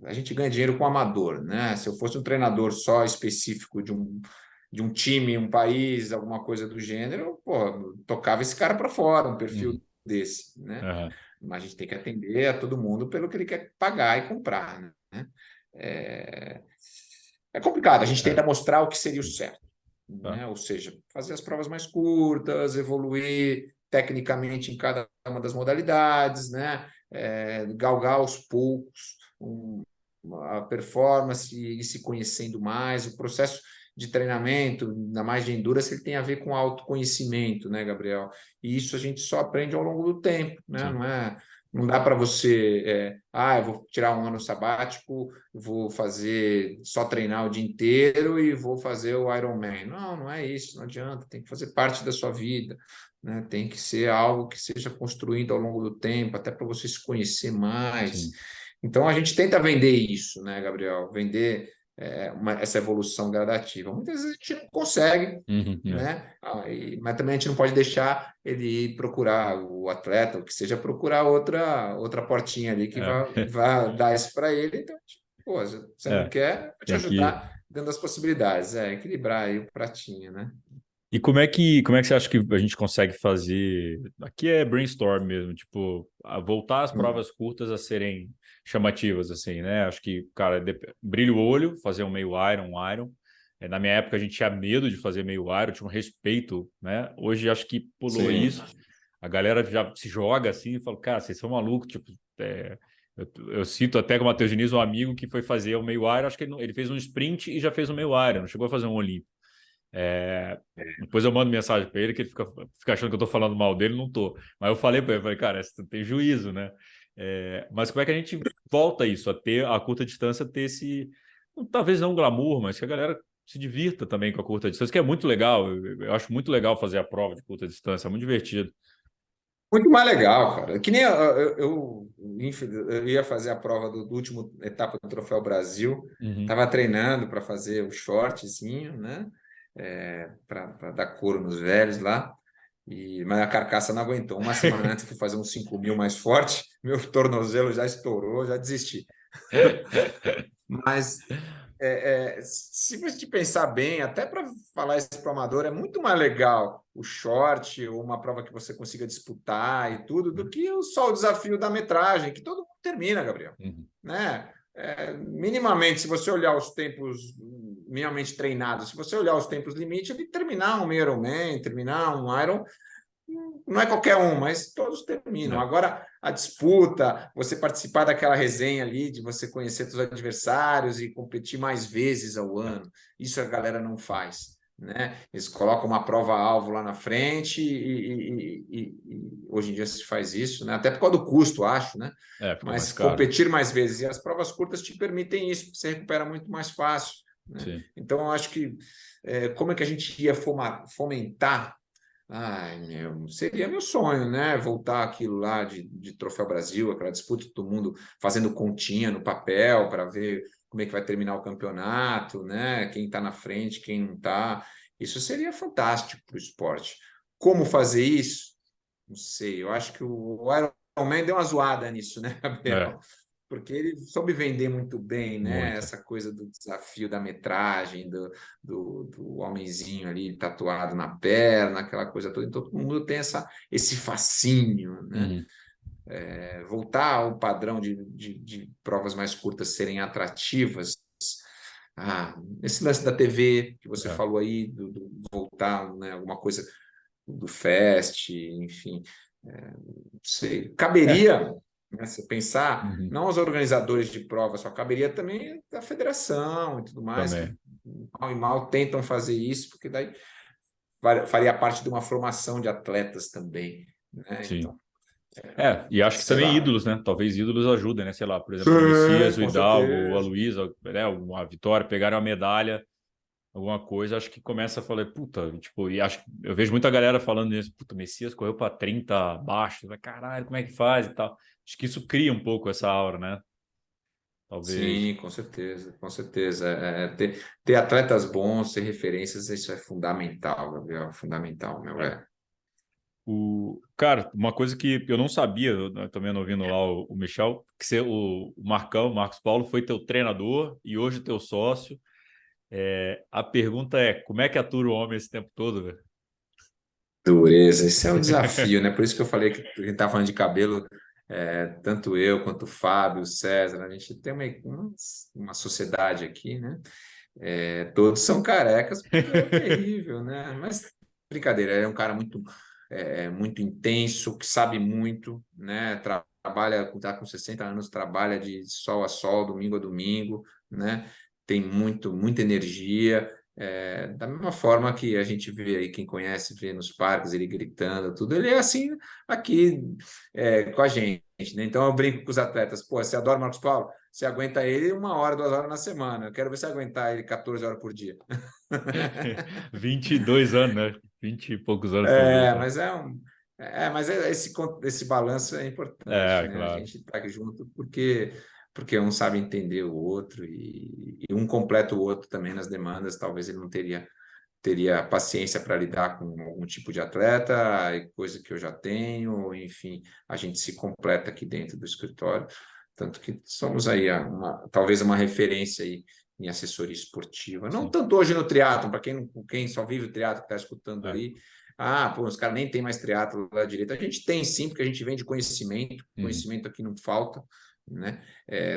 A gente ganha dinheiro com amador, né? Se eu fosse um treinador só específico de um time, um país, alguma coisa do gênero, pô, tocava esse cara para fora, um perfil Uhum. desse, né? Aham. Mas a gente tem que atender a todo mundo pelo que ele quer pagar e comprar, né? É, é complicado, a gente É. tenta mostrar o que seria o certo, Tá. né? Ou seja, fazer as provas mais curtas, evoluir tecnicamente em cada uma das modalidades, né? Galgar aos poucos a performance e se conhecendo mais, o processo de treinamento, ainda mais de endurance, ele tem a ver com autoconhecimento, né, Gabriel? E isso a gente só aprende ao longo do tempo, né? Sim. Não dá para você, eu vou tirar um ano sabático, vou fazer só treinar o dia inteiro e vou fazer o Ironman. Não, não é isso, não adianta, tem que fazer parte da sua vida, né? Tem que ser algo que seja construído ao longo do tempo, até para você se conhecer mais. Sim. Então a gente tenta vender isso, né, Gabriel? Vender essa evolução gradativa. Muitas vezes a gente não consegue, Uhum. É. né? Mas também a gente não pode deixar ele ir procurar o atleta, o que seja, procurar outra portinha ali que É. vai dar isso para ele. Então, pô, você não É. quer, vou te Tem que. ajudar dando as possibilidades, equilibrar aí o pratinho, né? E como é que você acha que a gente consegue fazer? Aqui é brainstorm mesmo, tipo, voltar as Hum. provas curtas a serem chamativas, assim, né? Acho que, cara, brilha o olho, fazer um meio Iron, um Iron. Na minha época a gente tinha medo de fazer meio Iron, tinha um respeito, né? Hoje acho que pulou Sim. isso. A galera já se joga assim e fala, cara, vocês são malucos, tipo, eu cito até com o Matheus Diniz, um amigo que foi fazer o meio Iron, acho que ele fez um sprint e já fez o meio Iron, não chegou a fazer um Olímpico. Depois eu mando mensagem para ele que ele fica achando que eu tô falando mal dele, não tô. Mas eu falei para ele, falei, cara, você tem juízo, né? Mas como é que a gente volta isso, a ter a curta distância, ter esse, talvez não glamour, mas que a galera se divirta também com a curta distância, que é muito legal. Eu acho muito legal fazer a prova de curta distância, é muito divertido. Muito mais legal, cara. Que nem eu ia fazer a prova do último etapa do Troféu Brasil, Uhum. estava treinando para fazer o shortzinho, né? Para dar couro nos velhos lá. Mas a carcaça não aguentou. Uma semana antes eu fui fazer uns 5.000 mais forte, meu tornozelo já estourou, já desisti. Mas se você pensar bem, até para falar isso para o amador, é muito mais legal o short ou uma prova que você consiga disputar e tudo, do que só o desafio da metragem, que todo mundo termina, Gabriel. Uhum. Né? Minimamente, se você olhar os tempos minimamente treinados, se você olhar os tempos limite, ele terminar um Ironman, terminar um Iron, não é qualquer um, mas todos terminam. É. Agora, a disputa, você participar daquela resenha ali, de você conhecer seus adversários e competir mais vezes ao ano, isso a galera não faz. Né? Eles colocam uma prova-alvo lá na frente e hoje em dia se faz isso, né? Até por causa do custo, acho, né? Fica mais Mas caro. competir mais vezes. E as provas curtas te permitem isso, você recupera muito mais fácil. Né? Sim. Então, eu acho que como é que a gente ia fomentar. Ai, seria meu sonho, né? Voltar aquilo lá de Troféu Brasil, aquela disputa, todo mundo fazendo continha no papel para ver como é que vai terminar o campeonato, né? Quem está na frente, quem não está. Isso seria fantástico para o esporte. Como fazer isso? Não sei. Eu acho que o Ironman deu uma zoada nisso, né, É. Gabriel? Porque ele soube vender muito bem, né? Muito. Essa coisa do desafio da metragem, do homenzinho ali tatuado na perna, aquela coisa toda. Então, todo mundo tem esse fascínio, né? Uhum. Voltar ao padrão de provas mais curtas serem atrativas. Esse lance da TV que você É. falou aí, do voltar, né? Alguma coisa do Fest, enfim, não sei. É. Caberia, né, se pensar, Uhum. não aos organizadores de prova, só caberia também da federação e tudo mais, que Também. mal e mal tentam fazer isso, porque daí faria parte de uma formação de atletas também, né? Sim. Então, E acho que sei também lá. ídolos, né? Talvez ídolos ajudem, né? Sei lá, por exemplo, o Sim, Messias, o com Hidalgo, a certeza. Luísa, né? A Vitória, pegarem uma medalha, alguma coisa, acho que começa a falar, puta, tipo, e acho que eu vejo muita galera falando isso, puta, o Messias correu para 30 abaixo, vai, caralho, como é que faz e tal. Acho que isso cria um pouco essa aura, né? Talvez. Sim, com certeza, com certeza. Ter atletas bons, ter referências, isso é fundamental, Gabriel, fundamental, meu. É. Cara, uma coisa que eu não sabia, eu também não ouvindo lá o Michel, que o Marcão, o Marcos Paulo, foi teu treinador e hoje teu sócio. A pergunta é, como é que atura o homem esse tempo todo, velho? Dureza, esse é o desafio, né? Por isso que eu falei que a gente tá falando de cabelo, tanto eu quanto o Fábio, o César, a gente tem uma sociedade aqui, né? Todos são carecas, porque é terrível, né? Mas brincadeira, ele é um cara muito intenso, que sabe muito, né? Trabalha, tá com 60 anos, trabalha de sol a sol, domingo a domingo, né? Tem muita energia. Da mesma forma que a gente vê aí, quem conhece, vê nos parques, ele gritando, tudo, ele é assim aqui com a gente, né? Então eu brinco com os atletas, pô, você adora o Marcos Paulo? Você aguenta ele 1 hora, 2 horas na semana. Eu quero ver você aguentar ele 14 horas por dia. 22 anos, né? 20 e poucos anos pelo menos, né? Mas esse balanço é importante, né? A Claro. gente está junto porque um sabe entender o outro e um completa o outro também nas demandas. Talvez ele não teria paciência para lidar com algum tipo de atleta, coisa que eu já tenho, enfim, a gente se completa aqui dentro do escritório. Tanto que somos aí talvez uma referência aí em assessoria esportiva. Não Sim. tanto hoje no triatlon, para quem só vive o triatlon que está escutando É. aí. Ah, pô, os caras nem tem mais triatlo lá direito. A gente tem sim, porque a gente vende conhecimento. Conhecimento aqui não falta, né?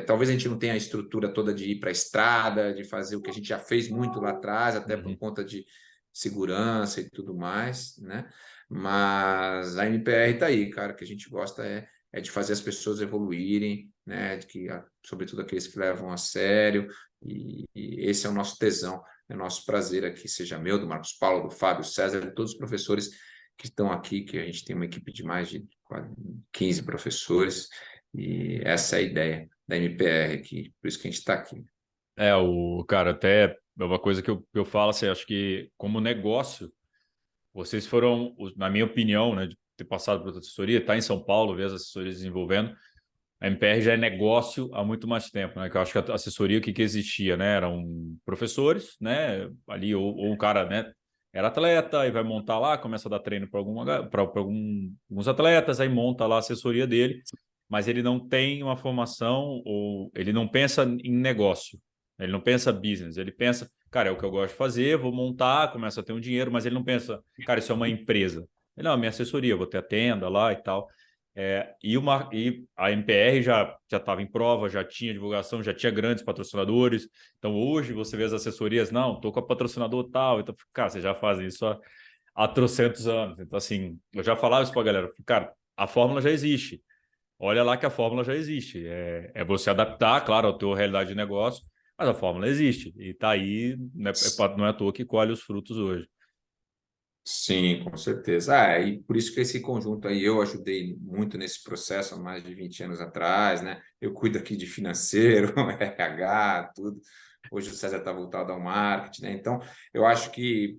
Talvez a gente não tenha a estrutura toda de ir para a estrada, de fazer o que a gente já fez muito lá atrás, até por conta de segurança e tudo mais, né? Mas a MPR está aí, cara. O que a gente gosta é de fazer as pessoas evoluírem, né? De que, sobretudo aqueles que levam a sério. E esse é o nosso tesão. É nosso prazer aqui, seja meu, do Marcos Paulo, do Fábio, César, de todos os professores que estão aqui, que a gente tem uma equipe de mais de 15 professores, e essa é a ideia da MPR aqui, por isso que a gente está aqui. Cara, até é uma coisa que eu falo, assim, acho que como negócio, vocês foram, na minha opinião, né, de ter passado por outra assessoria, estar em São Paulo, ver as assessorias desenvolvendo, a MPR já é negócio há muito mais tempo, né? Que eu acho que a assessoria, o que existia, né? Eram professores, né? Ali, ou um cara, né? Era atleta e vai montar lá, começa a dar treino para alguns atletas, aí monta lá a assessoria dele, mas ele não tem uma formação ou ele não pensa em negócio, ele não pensa business, ele pensa, cara, é o que eu gosto de fazer, vou montar, começa a ter um dinheiro, mas ele não pensa, cara, isso é uma empresa. Ele, não, minha assessoria, vou ter a tenda lá e tal. E a MPR já estava em prova, já tinha divulgação, já tinha grandes patrocinadores. Então, hoje, você vê as assessorias, não, estou com a patrocinador tal. Então, cara, vocês já fazem isso há trocentos anos. Então, assim, eu já falava isso para a galera. Cara, a fórmula já existe. Olha lá que a fórmula já existe. É você adaptar, claro, à tua realidade de negócio, mas a fórmula existe. E está aí, né, não é à toa que colhe os frutos hoje. Sim, com certeza. E por isso que esse conjunto aí eu ajudei muito nesse processo há mais de 20 anos atrás, né? Eu cuido aqui de financeiro, RH, tudo. Hoje o César está voltado ao marketing, né? Então, eu acho que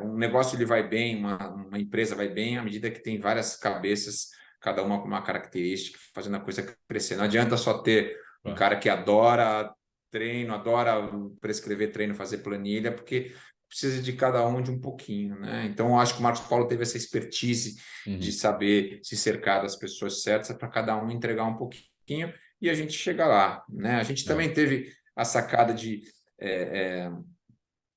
um negócio ele vai bem, uma empresa vai bem à medida que tem várias cabeças, cada uma com uma característica, fazendo a coisa crescer. Não adianta só ter um Claro. cara que adora treino, adora prescrever treino, fazer planilha, porque precisa de cada um de um pouquinho, né? Então, eu acho que o Marcos Paulo teve essa expertise de saber se cercar das pessoas certas para cada um entregar um pouquinho e a gente chega lá, né? A gente também teve a sacada de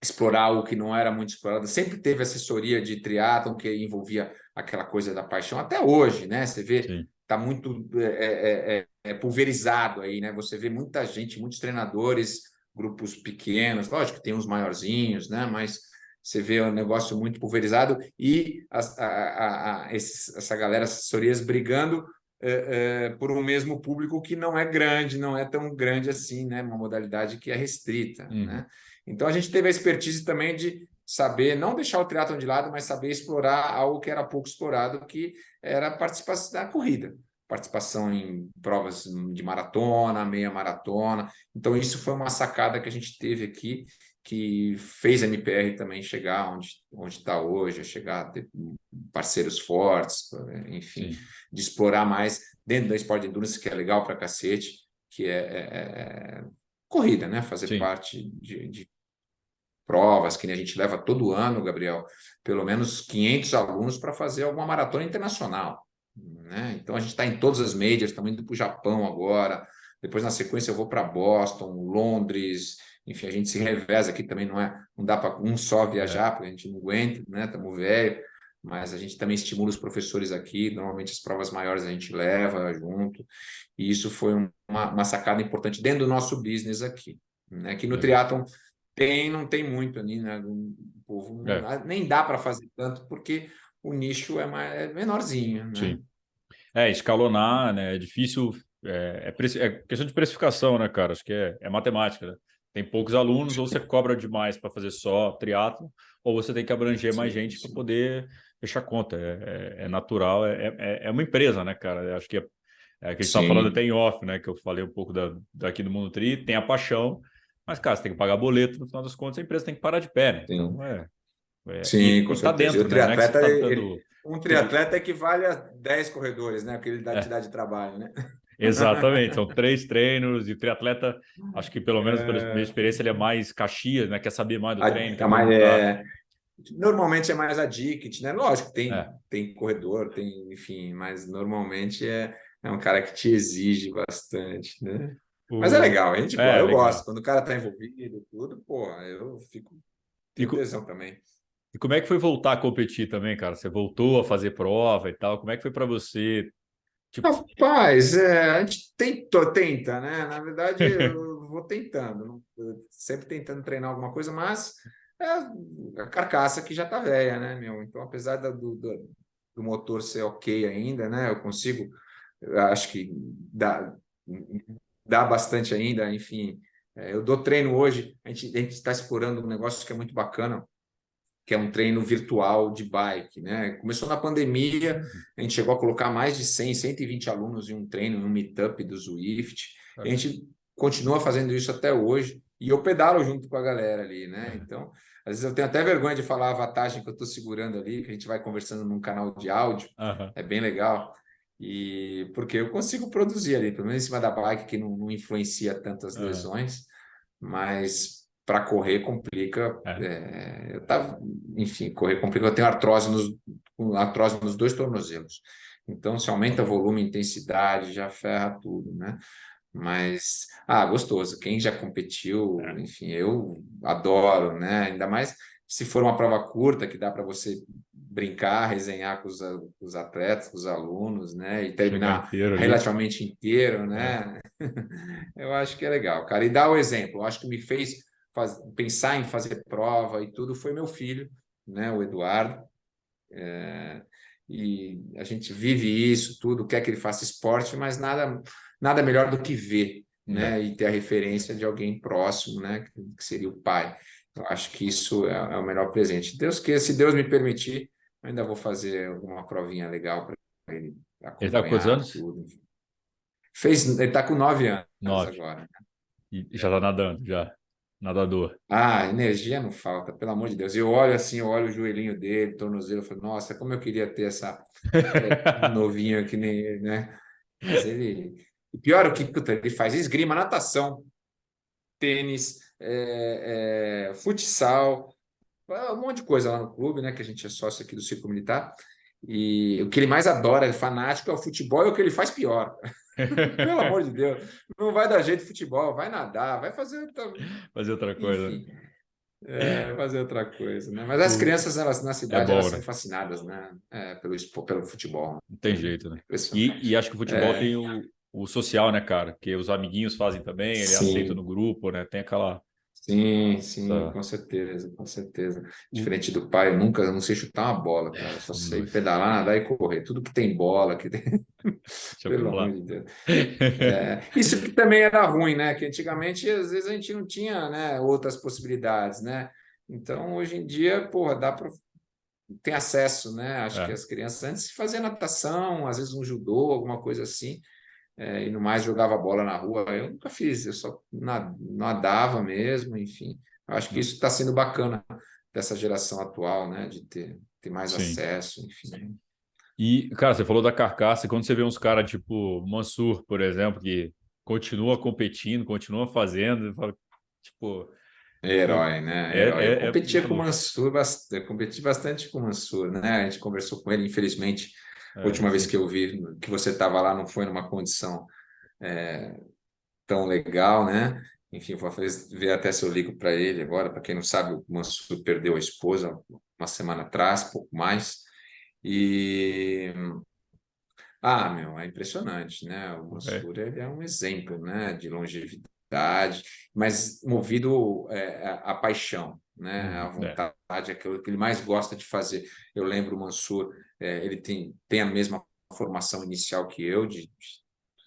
explorar algo que não era muito explorado. Sempre teve assessoria de triatlon que envolvia aquela coisa da paixão. Até hoje, né? Você vê, Sim. está muito pulverizado aí, né? Você vê muita gente, muitos treinadores, grupos pequenos, lógico que tem uns maiorzinhos, né? Mas você vê um negócio muito pulverizado e essa galera, assessorias brigando por um mesmo público que não é grande, não é tão grande assim, né? Uma modalidade que é restrita, né? Então a gente teve a expertise também de saber não deixar o triatlon de lado, mas saber explorar algo que era pouco explorado, que era a participação da corrida, participação em provas de maratona, meia maratona. Então isso foi uma sacada que a gente teve aqui, que fez a MPR também chegar onde está hoje, chegar a ter parceiros fortes, enfim, Sim. de explorar mais dentro da Sport Endurance, que é legal para cacete, que corrida, né? Fazer Sim. parte de provas, que a gente leva todo ano, Gabriel, pelo menos 500 alunos para fazer alguma maratona internacional, né? Então a gente está em todas as majors, estamos indo para o Japão agora, depois na sequência eu vou para Boston, Londres, enfim, a gente se reveza aqui também, não dá para um só viajar, porque a gente não aguenta, né? Estamos velho, mas a gente também estimula os professores aqui, normalmente as provas maiores a gente leva junto, e isso foi uma sacada importante dentro do nosso business aqui, né? Que no Legal. triatlon não tem muito ali, né? O povo É, nem dá para fazer tanto, porque o nicho é menorzinho, né? sim. Escalonar, né? É difícil. É questão de precificação, né, cara? Acho que é matemática, né? Tem poucos alunos, ou você cobra demais para fazer só triatlo, ou você tem que abranger mais Sim, gente para sim. poder fechar conta. É natural, é uma empresa, né, cara? Eu acho que é que a gente está falando até Sim, em off, né? Que eu falei um pouco daqui do Mundo Tri, tem a paixão, mas, cara, você tem que pagar boleto, no final das contas, a empresa tem que parar de pé, né? sim. Então, Sim, com e tá certeza. E o dentro, né? Não é que você triatleta, tá dando. um Tem, triatleta equivale a 10 corredores, né? Porque ele te é, dá de trabalho, né? Exatamente, são 3 treinos e o triatleta, acho que pelo menos pela minha É, experiência, ele é mais Caxias, né? Quer saber mais do treino, quer a ver o mais, resultado. normalmente é mais a dict, né? Lógico, É, tem corredor, tem, enfim, mas normalmente é um cara que te exige bastante, né? Mas é legal, a gente gosta, eu gosto. Legal. Quando o cara tá envolvido, tudo, pô, eu fico, E, tenho tesão também. e como é que foi voltar a competir também, cara? Você voltou a fazer prova e tal. Como é que foi para você? Tipo, Rapaz, a gente tenta, né? Na verdade, eu vou tentando, sempre tentando treinar alguma coisa, mas é a carcaça que já tá velha, né, meu? Então, apesar do motor ser ok ainda, né? Eu consigo, eu acho que dá bastante ainda, enfim. Eu dou treino hoje, a gente está explorando um negócio que é muito bacana, que é um treino virtual de bike, né? Começou na pandemia, a gente chegou a colocar mais de 100, 120 alunos em um treino, no meetup do Zwift, e a gente continua fazendo isso até hoje, e eu pedalo junto com a galera ali, né? Então, às vezes eu tenho até vergonha de falar a vantagem que eu estou segurando ali, que a gente vai conversando num canal de áudio, aham, é bem legal, e porque eu consigo produzir ali, pelo menos em cima da bike, que não influencia tantas aham, lesões, mas para correr complica. é, Eu tava, enfim, correr complica. Eu tenho artrose nos dois tornozelos. Então, se aumenta volume, intensidade, já ferra tudo, né? Mas, gostoso. Quem já competiu, é. enfim, eu adoro, né? Ainda mais se for uma prova curta, que dá para você brincar, resenhar com os atletas, com os alunos, né? E Chegar terminar inteiro ali. relativamente inteiro, É. né? Eu acho que é legal, cara. E dá o exemplo. Eu acho que me fez pensar em fazer prova e tudo foi meu filho, né? O Eduardo. E a gente vive isso, tudo, quer que ele faça esporte, mas nada melhor do que ver, É. né? E ter a referência de alguém próximo, né? Que seria o pai. Eu acho que isso é o melhor presente. Deus que, se Deus me permitir, eu ainda vou fazer alguma provinha legal para ele Ele tá com quantos acompanhar anos? tudo. Ele está com 9 anos 9. agora. E já tá nadando, já. Nadador. Energia não falta, pelo amor de Deus. Eu olho assim, eu olho o joelhinho dele, tornozelo, eu falo, nossa, como eu queria ter essa novinho que nem ele, né? Mas ele. O pior é que, puta, ele faz esgrima, natação, tênis, futsal, um monte de coisa lá no clube, né? Que a gente é sócio aqui do Círculo Militar. E o que ele mais adora, é fanático, é o futebol e o que ele faz pior. Pelo amor de Deus, não vai dar jeito de futebol, vai nadar, vai fazer. Fazer outra coisa, né? Enfim. Fazer outra coisa, né? Mas as O... crianças elas, na É cidade elas bom, são né? fascinadas, né? Pelo futebol. Não tem jeito, né? E Impressionante. acho que o futebol tem o social, né, cara? Que os amiguinhos fazem também, ele aceita no Sim, grupo, né? Tem aquela. sim, Essa... com certeza, com certeza. O... Diferente do pai, eu não sei chutar uma bola, cara. Eu só sei Nossa, pedalar, nadar e correr. Tudo que tem bola, que tem... deixa eu Pelo amor falar. de Deus. Isso que também era ruim, né? Que antigamente, às vezes, a gente não tinha, né, outras possibilidades, né? Então, hoje em dia, porra, dá para tem acesso, né? Acho que É, as crianças antes faziam natação, às vezes um judô, alguma coisa assim, e no mais jogava bola na rua. Eu nunca fiz, eu só nadava mesmo, enfim. Acho que não, isso está sendo bacana dessa geração atual, né? De ter mais sim. acesso, enfim. E, cara, você falou da carcaça, e quando você vê uns caras tipo Mansur, por exemplo, que continua competindo, continua fazendo, você fala, tipo, pô, Herói, né? é, Herói. Eu é, é competia muito com o louco. Mansur, eu competi bastante com o Mansur, né? A gente conversou com ele, infelizmente, a É, última vez sim. que eu vi que você estava lá não foi numa condição tão legal, né? Enfim, vou ver até se eu ligo para ele agora. Para quem não sabe, o Mansur perdeu a esposa uma semana atrás, pouco mais. E meu, é impressionante, né? O É. Mansur ele é um exemplo, né, de longevidade, mas movido a paixão, né? A É. vontade, aquilo que ele mais gosta de fazer. Eu lembro o Mansur, ele tem a mesma formação inicial que eu,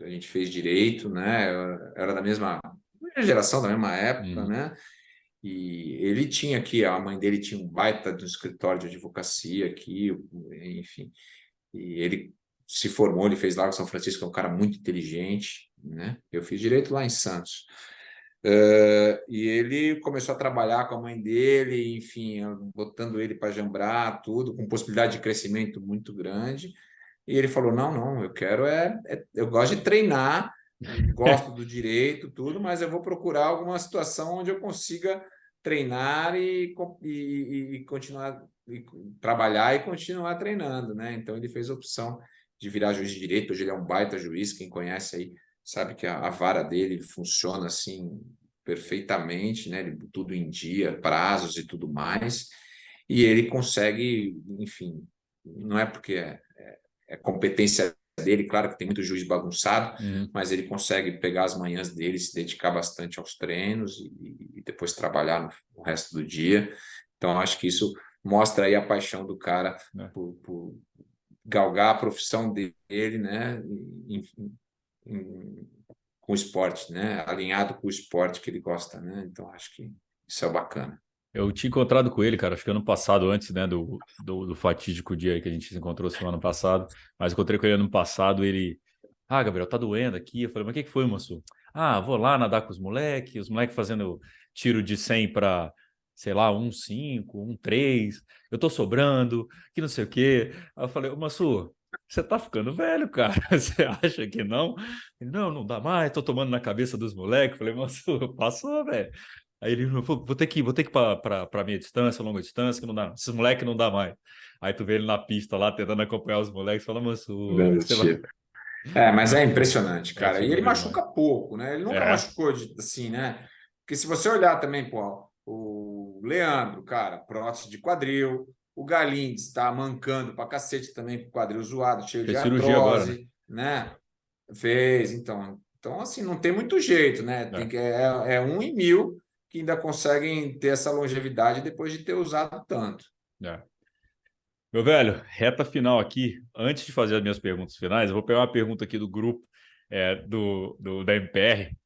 a gente fez direito, né? Era da mesma geração, da mesma época, Uhum. né? E ele tinha aqui, a mãe dele tinha um baita de um escritório de advocacia aqui, enfim. E ele se formou, ele fez lá em São Francisco, é um cara muito inteligente, né? Eu fiz direito lá em Santos. E ele começou a trabalhar com a mãe dele, enfim, botando ele para jambrar, tudo, com possibilidade de crescimento muito grande. E ele falou: não, eu quero eu gosto de treinar, gosto do direito, tudo, mas eu vou procurar alguma situação onde eu consiga treinar e continuar trabalhar e continuar treinando, né? Então ele fez a opção de virar juiz de direito. Hoje ele é um baita juiz, quem conhece aí sabe que a vara dele funciona assim perfeitamente, né? Tudo em dia, prazos e tudo mais, e ele consegue, enfim, não é porque é competência dele, claro que tem muito juiz bagunçado, Uhum. mas ele consegue pegar as manhãs dele, se dedicar bastante aos treinos e depois trabalhar no resto do dia. Então, acho que isso mostra aí a paixão do cara É. por galgar a profissão dele, né, em, com o esporte, né, alinhado com o esporte que ele gosta, né. Então, acho que isso é bacana. Eu tinha encontrado com ele, cara, acho que ano passado, antes, né, do fatídico dia aí que a gente se encontrou semana passada, mas encontrei com ele ano passado, ele, Gabriel, tá doendo aqui. Eu falei, mas o que foi, moço? Vou lá nadar com os moleques fazendo tiro de 100 para, sei lá, 1,5, 1,3, eu tô sobrando, que não sei o quê. Aí eu falei, ô, moço, você tá ficando velho, cara, você acha que não? Ele, não, não dá mais, tô tomando na cabeça dos moleques. Eu falei, moço, passou, velho. Aí ele falou, vou ter que ir pra meia distância, longa distância, que não dá. Esses moleques não dá mais. Aí tu vê ele na pista lá, tentando acompanhar os moleques, fala, moço, Dando você vai. tiro. Mas é impressionante, É cara. E ele figura demais. machuca pouco, né? Ele nunca É, machucou assim, né? Porque se você olhar também, pô, o Leandro, cara, prótese de quadril, o Galindes tá mancando pra cacete também, com o quadril zoado, cheio de fez cirurgia agora, né? artrose, né? Fez, então. Então, assim, não tem muito jeito, né? É, É 1 em 1000 que ainda conseguem ter essa longevidade depois de ter usado tanto. é. Meu velho, reta final aqui. Antes de fazer as minhas perguntas finais, eu vou pegar uma pergunta aqui do grupo da MPR,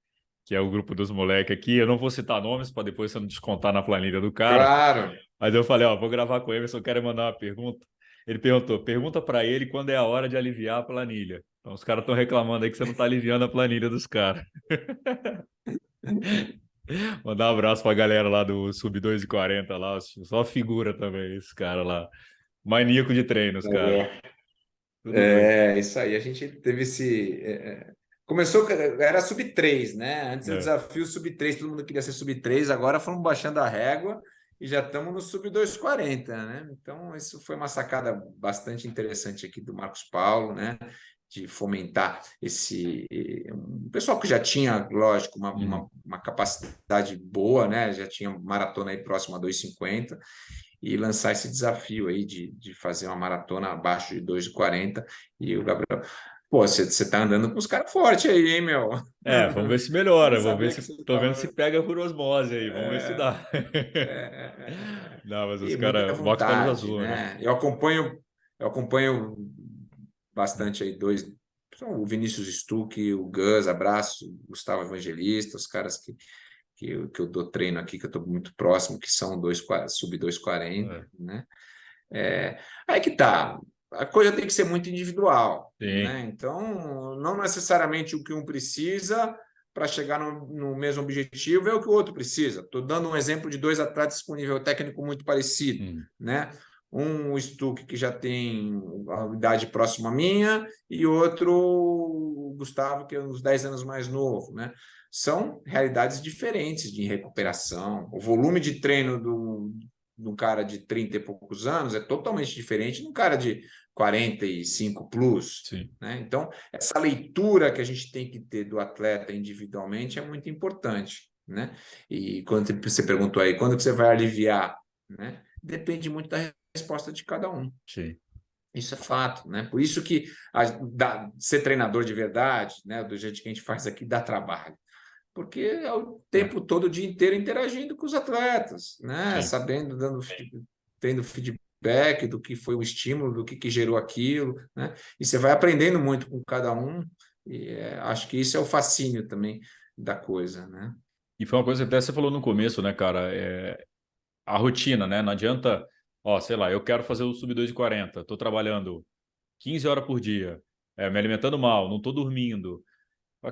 que é o grupo dos moleques aqui. Eu não vou citar nomes para depois você não descontar na planilha do cara. Claro. Mas eu falei, ó, vou gravar com ele, só quero mandar uma pergunta. Ele perguntou, pergunta para ele quando é a hora de aliviar a planilha. Então os caras estão reclamando aí que você não está aliviando a planilha dos caras. Mandar um abraço para a galera lá do Sub 240 lá, só figura também, esse cara lá. Maníaco de treinos, cara. Tudo doido. Isso aí. A gente teve esse. Começou, era sub 3, né? Antes o É. desafio sub 3, todo mundo queria ser sub 3, agora fomos baixando a régua e já estamos no sub 240, né? Então, isso foi uma sacada bastante interessante aqui do Marcos Paulo, né? De fomentar esse. Um pessoal que já tinha, lógico, uma, Uhum. uma, uma capacidade boa, né? Já tinha maratona aí próxima a 2,50 e lançar esse desafio aí de fazer uma maratona abaixo de 2,40. E o Gabriel, pô, você está andando com os caras fortes aí, hein, meu? Vamos ver se Nem melhora, vamos ver sabia que se, você tô vendo se estava. pega por osmose aí, vamos ver se É, dá. é. Não, mas os E muita caras, o boxe Camisa vontade, Azul, né? né? Eu acompanho bastante aí dois. O Vinícius Stuck, o Gus, abraço, o Gustavo Evangelista, os caras que eu dou treino aqui, que eu estou muito próximo, que são sub 240, É. né? Aí que tá. A coisa tem que ser muito individual, Sim, né? Então, não necessariamente o que um precisa para chegar no mesmo objetivo é o que o outro precisa. Estou dando um exemplo de dois atletas com nível técnico muito parecido, uhum. né? Um, o Stuck, que já tem a idade próxima à minha, e outro, o Gustavo, que é uns 10 anos mais novo, né? São realidades diferentes de Sim, recuperação. O volume de treino de um cara de 30 e poucos anos é totalmente diferente de um cara de 45 plus. sim. Né? Então, essa leitura que a gente tem que ter do atleta individualmente é muito importante. Né? E quando você perguntou aí, quando que você vai aliviar? Né? Depende muito da resposta de cada um. Sim. Isso é fato, né? Por isso que ser treinador de verdade, né, do jeito que a gente faz aqui, dá trabalho, porque é o É, tempo todo, o dia inteiro interagindo com os atletas, né? sim. Sabendo, tendo feedback do que foi o estímulo, do que gerou aquilo, né? E você vai aprendendo muito com cada um, e acho que isso é o fascínio também da coisa, né? E foi uma coisa que até você falou no começo, né, cara? A rotina, né? Não adianta, ó, sei lá, eu quero fazer o sub 240, tô trabalhando 15 horas por dia, me alimentando mal, não tô dormindo.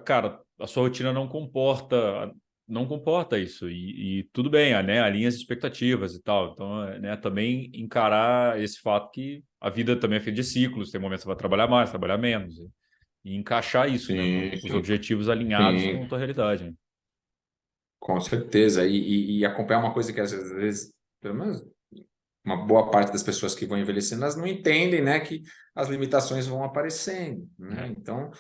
Cara, a sua rotina não comporta isso. E tudo bem, né? Alinha as expectativas e tal. Então, né, também encarar esse fato que a vida também é feita de ciclos, tem momentos que você vai trabalhar mais, trabalhar menos. E encaixar isso, né? Com Sim, os sim, objetivos alinhados com a sim, tua realidade, né? com certeza. E acompanhar uma coisa que às vezes, pelo menos uma boa parte das pessoas que vão envelhecendo, elas não entendem, né, que as limitações vão aparecendo, né? É. Então,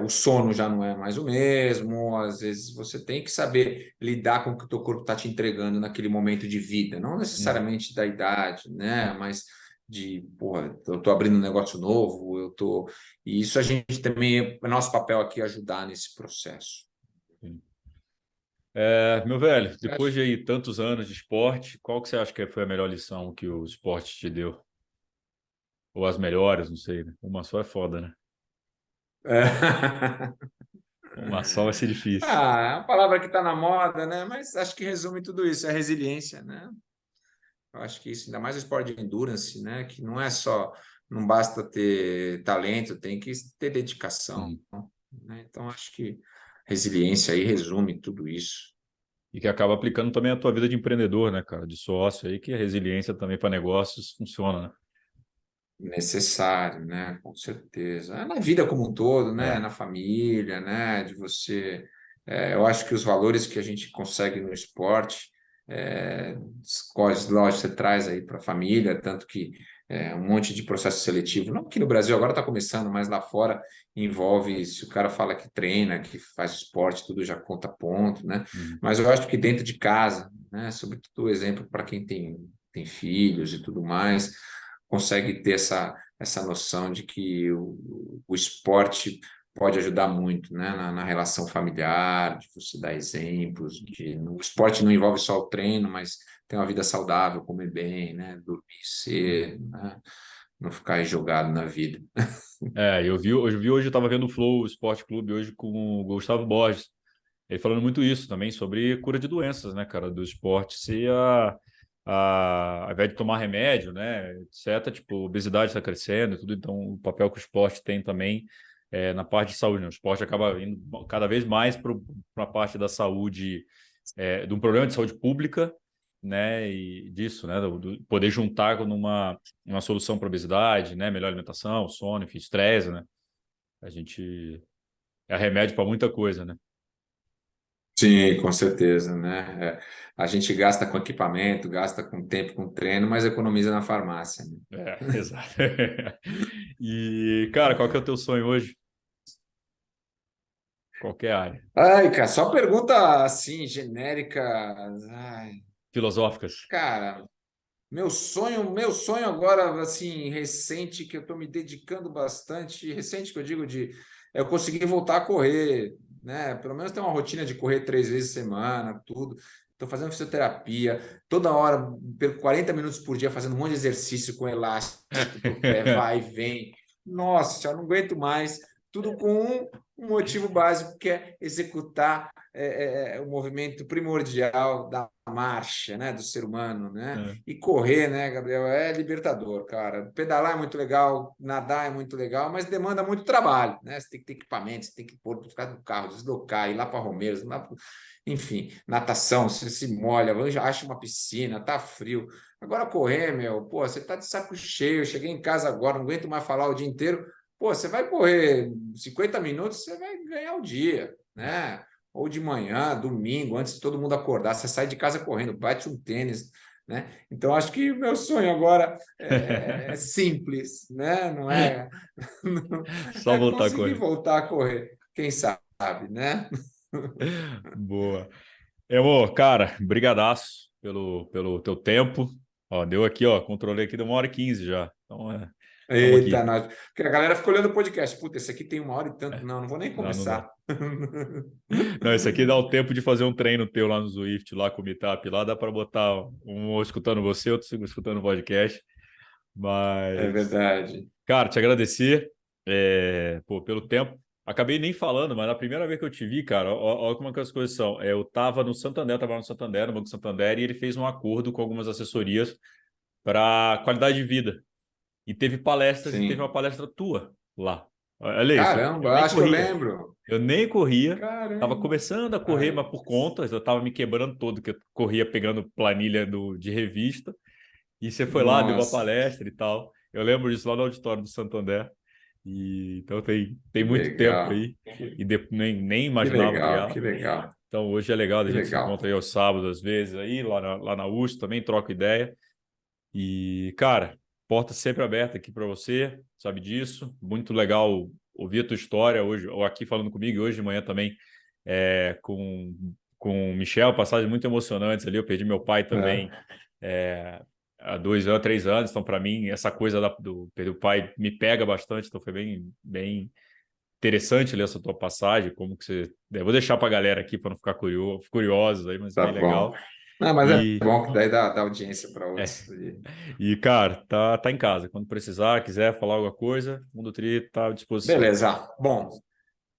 o sono já não é mais o mesmo, às vezes você tem que saber lidar com o que o teu corpo está te entregando naquele momento de vida, não Uhum. necessariamente da idade, né? Mas de, porra, eu tô abrindo um negócio novo, eu tô. E isso a gente também, é nosso papel aqui ajudar nesse processo. Sim. Meu velho, Eu depois acho. de aí tantos anos de esporte, qual que você acha que foi a melhor lição que o esporte te deu? Ou as melhores, não sei, né? Uma só é foda, né? Uma só vai ser difícil. É uma palavra que está na moda, né? Mas acho que resume tudo isso, é resiliência, né? Eu acho que isso, ainda mais o esporte de endurance, né? Que não é só, não basta ter talento, tem que ter dedicação, Uhum. né? Então, acho que resiliência aí resume tudo isso. E que acaba aplicando também a tua vida de empreendedor, né, cara? De sócio aí, que a resiliência também para negócios funciona, Necessário, né? Com certeza. É na vida como um todo, né? né? Na família, né? De você. Eu acho que os valores que a gente consegue no esporte, lógico, você traz aí para a família, tanto que um monte de processo seletivo, não que no Brasil agora está começando, mas lá fora envolve, se o cara fala que treina, que faz esporte, tudo já conta ponto, né? Uhum. Mas eu acho que dentro de casa, né? Sobretudo o exemplo para quem tem filhos e tudo mais consegue ter essa noção de que o esporte pode ajudar muito, né, na relação familiar, de você dar exemplos, o esporte não envolve só o treino, mas ter uma vida saudável, comer bem, né, dormir cedo, né, não ficar aí jogado na vida. Hoje eu estava vendo o Flow Esporte Clube hoje com o Gustavo Borges. Ele falando muito isso também sobre cura de doenças, né, cara, do esporte ser ao invés de tomar remédio, né, etc, tipo, a obesidade está crescendo e tudo, então o papel que o esporte tem também na parte de saúde, né? O esporte acaba indo cada vez mais para a parte da saúde, de um problema de saúde pública, né, e disso, né, do poder juntar uma solução para obesidade, né, melhor alimentação, sono, enfim, estresse, né, a gente é remédio para muita coisa, né. Sim, com certeza, né? A gente gasta com equipamento, gasta com tempo, com treino, mas economiza na farmácia, né? Exato. E, cara, qual que é o teu sonho hoje? Qualquer área. Ai, cara, só pergunta assim, genérica. Ai, Filosóficas. cara, meu sonho agora, assim, recente, que eu estou me dedicando bastante, recente que eu digo é eu conseguir voltar a correr, né? Pelo menos ter uma rotina de correr 3 vezes por semana, tudo. Estou fazendo fisioterapia, toda hora, perco 40 minutos por dia fazendo um monte de exercício com elástico para o pé, vai e vem. Nossa, já não aguento mais. Tudo com um motivo básico, que é executar o movimento primordial da marcha, né, do ser humano, né? É. E correr, né, Gabriel, é libertador, cara. Pedalar é muito legal, nadar é muito legal, mas demanda muito trabalho, né? Você tem que ter equipamento, você tem que pôr, ficar no carro, deslocar, ir lá para Romeiros, enfim, natação, você se molha, acha uma piscina, tá frio. Agora correr, meu, pô, você tá de saco cheio, cheguei em casa agora, não aguento mais falar o dia inteiro. Pô, você vai correr 50 minutos, você vai ganhar o dia, né? Ou de manhã, domingo, antes de todo mundo acordar, você sai de casa correndo, bate um tênis, né? Então, acho que o meu sonho agora é simples, né? Não é, Só é voltar a conseguir correr. voltar a correr, quem sabe, né? Boa. Amor, cara, brigadaço pelo teu tempo. Ó, deu aqui, ó, controlei aqui, deu 1h15 já. Então, estamos Eita, aqui. nós. Porque a galera fica olhando o podcast. Puta, esse aqui tem 1 hora e tanto. Não, não vou nem Não, não dá. começar. Não, isso aqui dá o tempo de fazer um treino teu lá no Zwift, lá com o Meetup. Lá dá para botar um escutando você, outro escutando o podcast. É Mas, verdade. cara, te agradecer pô, pelo tempo. Acabei nem falando, mas na primeira vez que eu te vi, cara, olha como é que as coisas são. Eu estava no Santander, estava no Santander, no Banco Santander, e ele fez um acordo com algumas assessorias para qualidade de vida. E teve palestras, e teve uma Sim. palestra tua lá. Olha isso, eu Caramba, nem acho que eu corria. lembro. Eu nem corria, estava Caramba. começando a correr, Ai, mas por contas, eu estava me quebrando todo, que eu corria pegando planilha de revista. E você foi lá, deu uma nossa, palestra e tal. Eu lembro disso lá no auditório do Santander. E, então tem que muito tempo legal. aí. E nem Que imaginava legal, criar. que legal, Então hoje é legal, a que gente se legal. encontra aí aos sábados, às vezes, aí, lá na USP também, troca ideia. E, cara, porta sempre aberta aqui para você, sabe disso. Muito legal ouvir a tua história hoje, ou aqui falando comigo, e hoje de manhã também com o Michel, passagens muito emocionantes ali. Eu perdi meu pai também há 2 anos, 3 anos. Então, para mim, essa coisa do perder o pai me pega bastante. Então, foi bem interessante ler essa tua passagem. Como que você. Vou deixar para a galera aqui para não ficar curiosos aí, mas Tá bem bom. legal. Não, mas é E, bom que daí dá audiência para é, outros. e cara, tá em casa. Quando precisar, quiser falar alguma coisa, o Mundo Tri está à disposição. Beleza. Bom,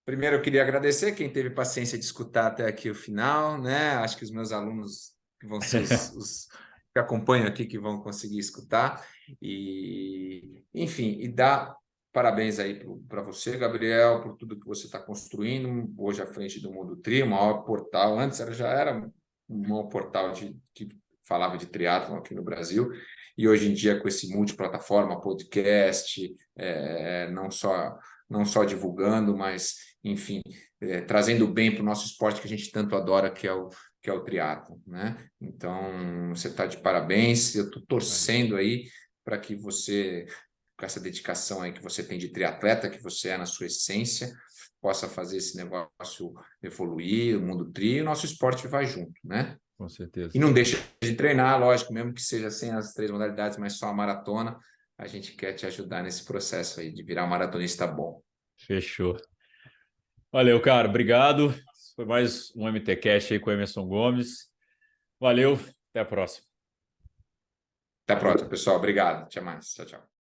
primeiro eu queria agradecer quem teve paciência de escutar até aqui o final, né? Acho que os meus alunos que vão ser os que acompanham aqui que vão conseguir escutar. E, enfim, e dar parabéns aí para você, Gabriel, por tudo que você está construindo hoje à frente do Mundo Tri, o maior portal. Antes já era um maior portal que falava de triatlon aqui no Brasil. E hoje em dia, com esse multiplataforma, podcast, não só divulgando, mas, enfim, trazendo bem para o nosso esporte que a gente tanto adora, que é o triatlo, né? Então, você está de parabéns. Eu estou torcendo aí para que você, com essa dedicação aí que você tem de triatleta, que você é na sua essência, possa fazer esse negócio evoluir, o mundo tri, e o nosso esporte vai junto, né? Com certeza. E não deixa de treinar, lógico, mesmo que seja sem as 3 modalidades, mas só a maratona, a gente quer te ajudar nesse processo aí de virar um maratonista bom. Fechou. Valeu, cara. Obrigado. Foi mais um MT Cash aí com o Emerson Gomes. Valeu. Até a próxima. Até a próxima, pessoal. Obrigado. Até mais. Tchau, tchau.